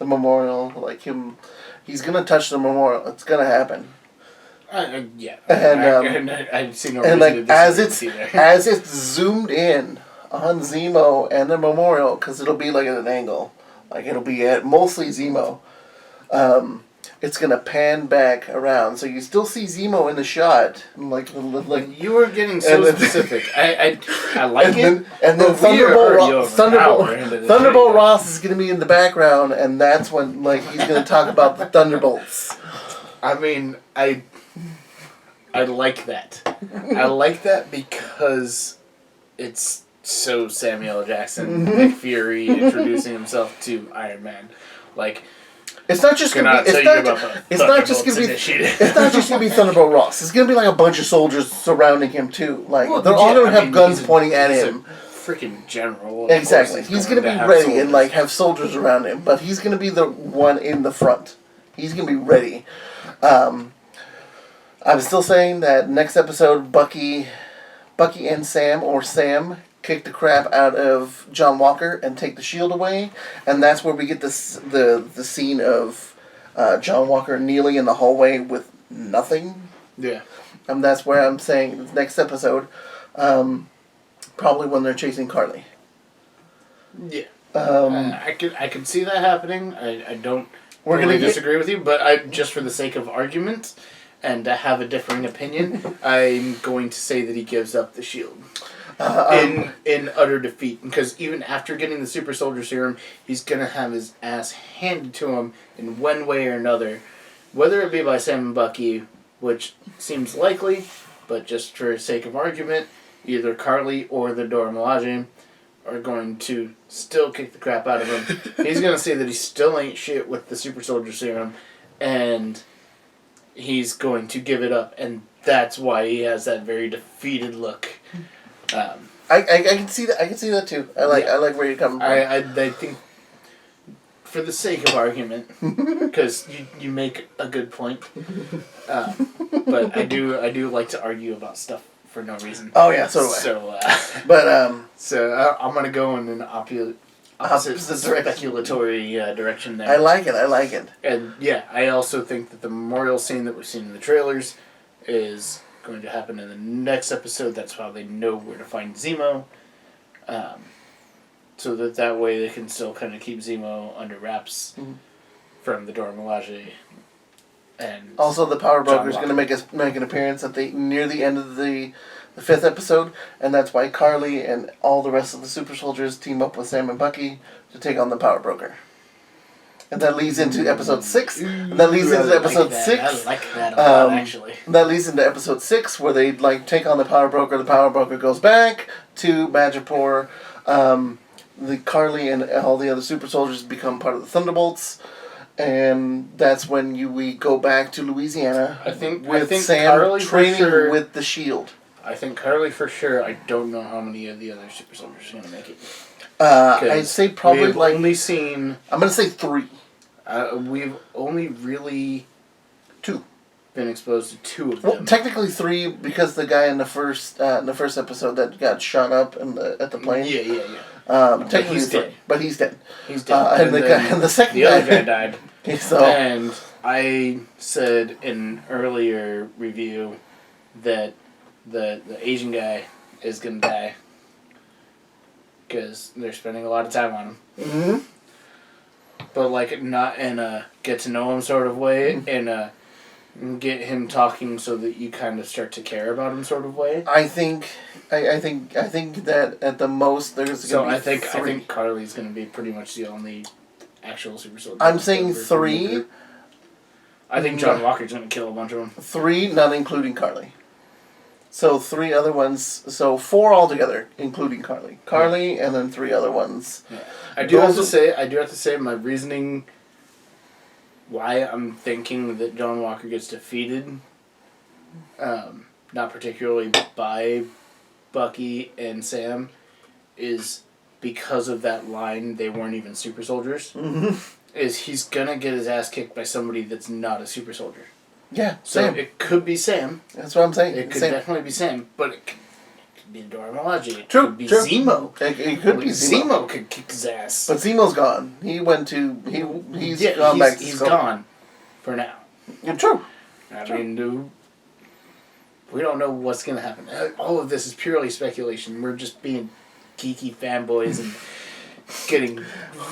memorial, like he's gonna touch the memorial. It's gonna happen. Yeah. And I see no and reason like to as it's zoomed in on Zemo and the memorial, because it'll be like at an angle, like it'll be at mostly Zemo. It's gonna pan back around, so you still see Zemo in the shot. Like you were getting so specific. I like it. And then Thunderbolt Ross is gonna be in the background, and that's when like he's gonna talk about the Thunderbolts. I mean, I like that. I like that because it's so Samuel L. Jackson, Nick Fury introducing himself to Iron Man, like. It's not just gonna be. It's not just gonna be Thunderbolt Ross. It's gonna be like a bunch of soldiers surrounding him too. Like they're all gonna have guns pointing at him. Freaking general. Exactly. He's gonna be ready and like have soldiers around him, but he's gonna be the one in the front. He's gonna be ready. I'm still saying that next episode, Bucky and Sam, or Sam, kick the crap out of John Walker and take the shield away, and that's where we get the scene of John Walker kneeling in the hallway with nothing. Yeah. And that's where I'm saying next episode, probably when they're chasing Carly. Yeah. I can see that happening. I don't really disagree with you, but just for the sake of argument and to have a differing opinion, I'm going to say that he gives up the shield. In utter defeat, because even after getting the super soldier serum, he's gonna have his ass handed to him in one way or another, whether it be by Sam and Bucky, which seems likely, but just for sake of argument, either Carly or the Dora Milaje are going to still kick the crap out of him. He's gonna say that he still ain't shit with the super soldier serum, and he's going to give it up, and that's why he has that very defeated look. I can see that. I can see that too. I like where you're coming from. I think, for the sake of argument, because you make a good point, but I do like to argue about stuff for no reason. Oh yeah, so do I. So I'm gonna go in an opposite speculatory direction there. I like it. And yeah, I also think that the memorial scene that we've seen in the trailers is going to happen in the next episode. That's how they know where to find Zemo. So that way they can still kind of keep Zemo under wraps from the Dora Milaje. And also, the Power Broker is going to make an appearance near the end of the 5th episode, and that's why Carly and all the rest of the super soldiers team up with Sam and Bucky to take on the Power Broker. And that leads into episode 6. And that leads into episode 6. I like that a lot, actually. That leads into episode 6, where they like take on the Power Broker. The Power Broker goes back to Madripoor. The Carly and all the other super soldiers become part of the Thunderbolts. And that's when we go back to Louisiana. I think Sam Carly training for sure, with the Shield. I think Carly for sure. I don't know how many of the other super soldiers are going to make it. I'd say probably we've only seen. I'm going to say 3. We've only really 2. been exposed to 2 of them. Well, technically 3 because the guy in the first episode that got shot up at the plane. Yeah. Technically he's dead. But he's dead. He's dead. And the second the other guy died. So And I said in an earlier review that the Asian guy is gonna die because they're spending a lot of time on him. Mm-hmm. But like not in a get to know him sort of way, in a get him talking so that you kind of start to care about him sort of way. I think that at the most there's So gonna be I 3. think Carly's gonna be pretty much the only actual super soldier. I'm saying 3. I think John Walker's gonna kill a bunch of them. 3, not including Carly. So 3 other ones. So 4 altogether, including Carly. Carly, and then 3 other ones. Yeah. I do have to say my reasoning why I'm thinking that John Walker gets defeated, not particularly by Bucky and Sam, is because of that line, they weren't even super soldiers. Mm-hmm. Is he's gonna get his ass kicked by somebody that's not a super soldier. Yeah, So Sam. it could be Sam. That's what I'm saying. It could Sam. definitely be Sam, but it could be Dora Milaje. It True, could be true. Zemo. It could be Zemo. Zemo could kick his ass. But Zemo's gone. He went to he's gone back to he's school. gone for now. Yeah, true. I mean, we don't know what's gonna happen. All of this is purely speculation. We're just being geeky fanboys and getting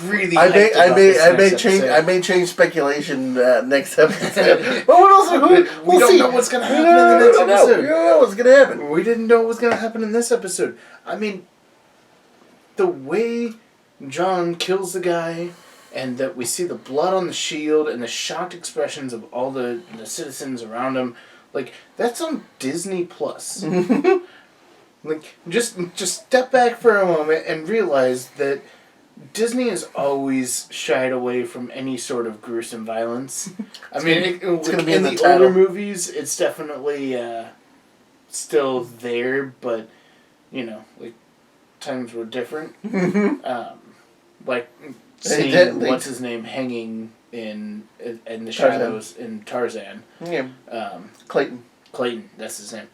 really. I may change speculation next episode. But what else? We don't know what's gonna happen in the next episode. We don't know what's gonna happen. We didn't know what was gonna happen in this episode. I mean, the way John kills the guy, and that we see the blood on the shield and the shocked expressions of all the citizens around him, like that's on Disney Plus. Like just step back for a moment and realize that Disney has always shied away from any sort of gruesome violence. I mean, it's gonna be in in the the title. older movies, it's definitely still there, but you know, like times were different. Like seeing what's his name hanging in the shadows in Tarzan. Yeah. Clayton. Clayton, that's his name.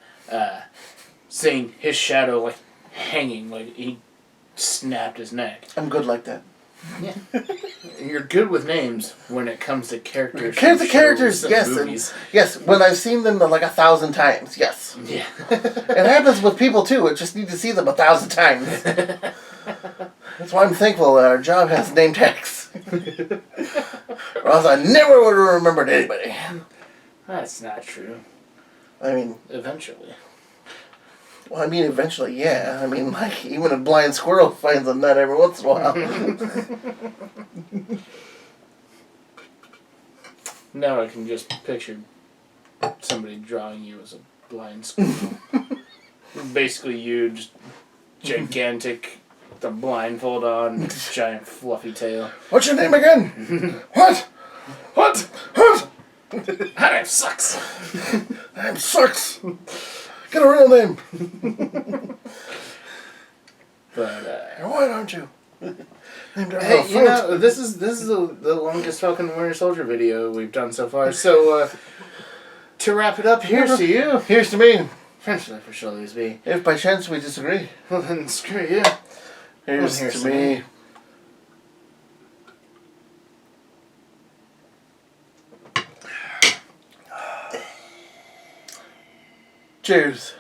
Seeing his shadow like hanging, like he snapped his neck. I'm good like that. Yeah. You're good with names when it comes to characters. Characters, yes. Movies. Yes, when I've seen them like 1,000 times, yes. Yeah. It happens with people too, I just need to see them 1,000 times. That's why I'm thankful that our job has name tags. Or else I never would have remembered anybody. That's not true. I mean... Eventually. Well, I mean, eventually, yeah. I mean, like, even a blind squirrel finds a nut every once in a while. Now I can just picture somebody drawing you as a blind squirrel. Basically you, just gigantic, the blindfold on, giant fluffy tail. What's your name again? What? What? That name sucks! That name sucks! Get a real name! But, why don't you? Hey, you know, this is the longest Falcon the Winter Soldier video we've done so far, so, to wrap it up, here's to you. Here's to me. French life shall always be. If by chance we disagree. Well then, screw you. Here's to me. Cheers.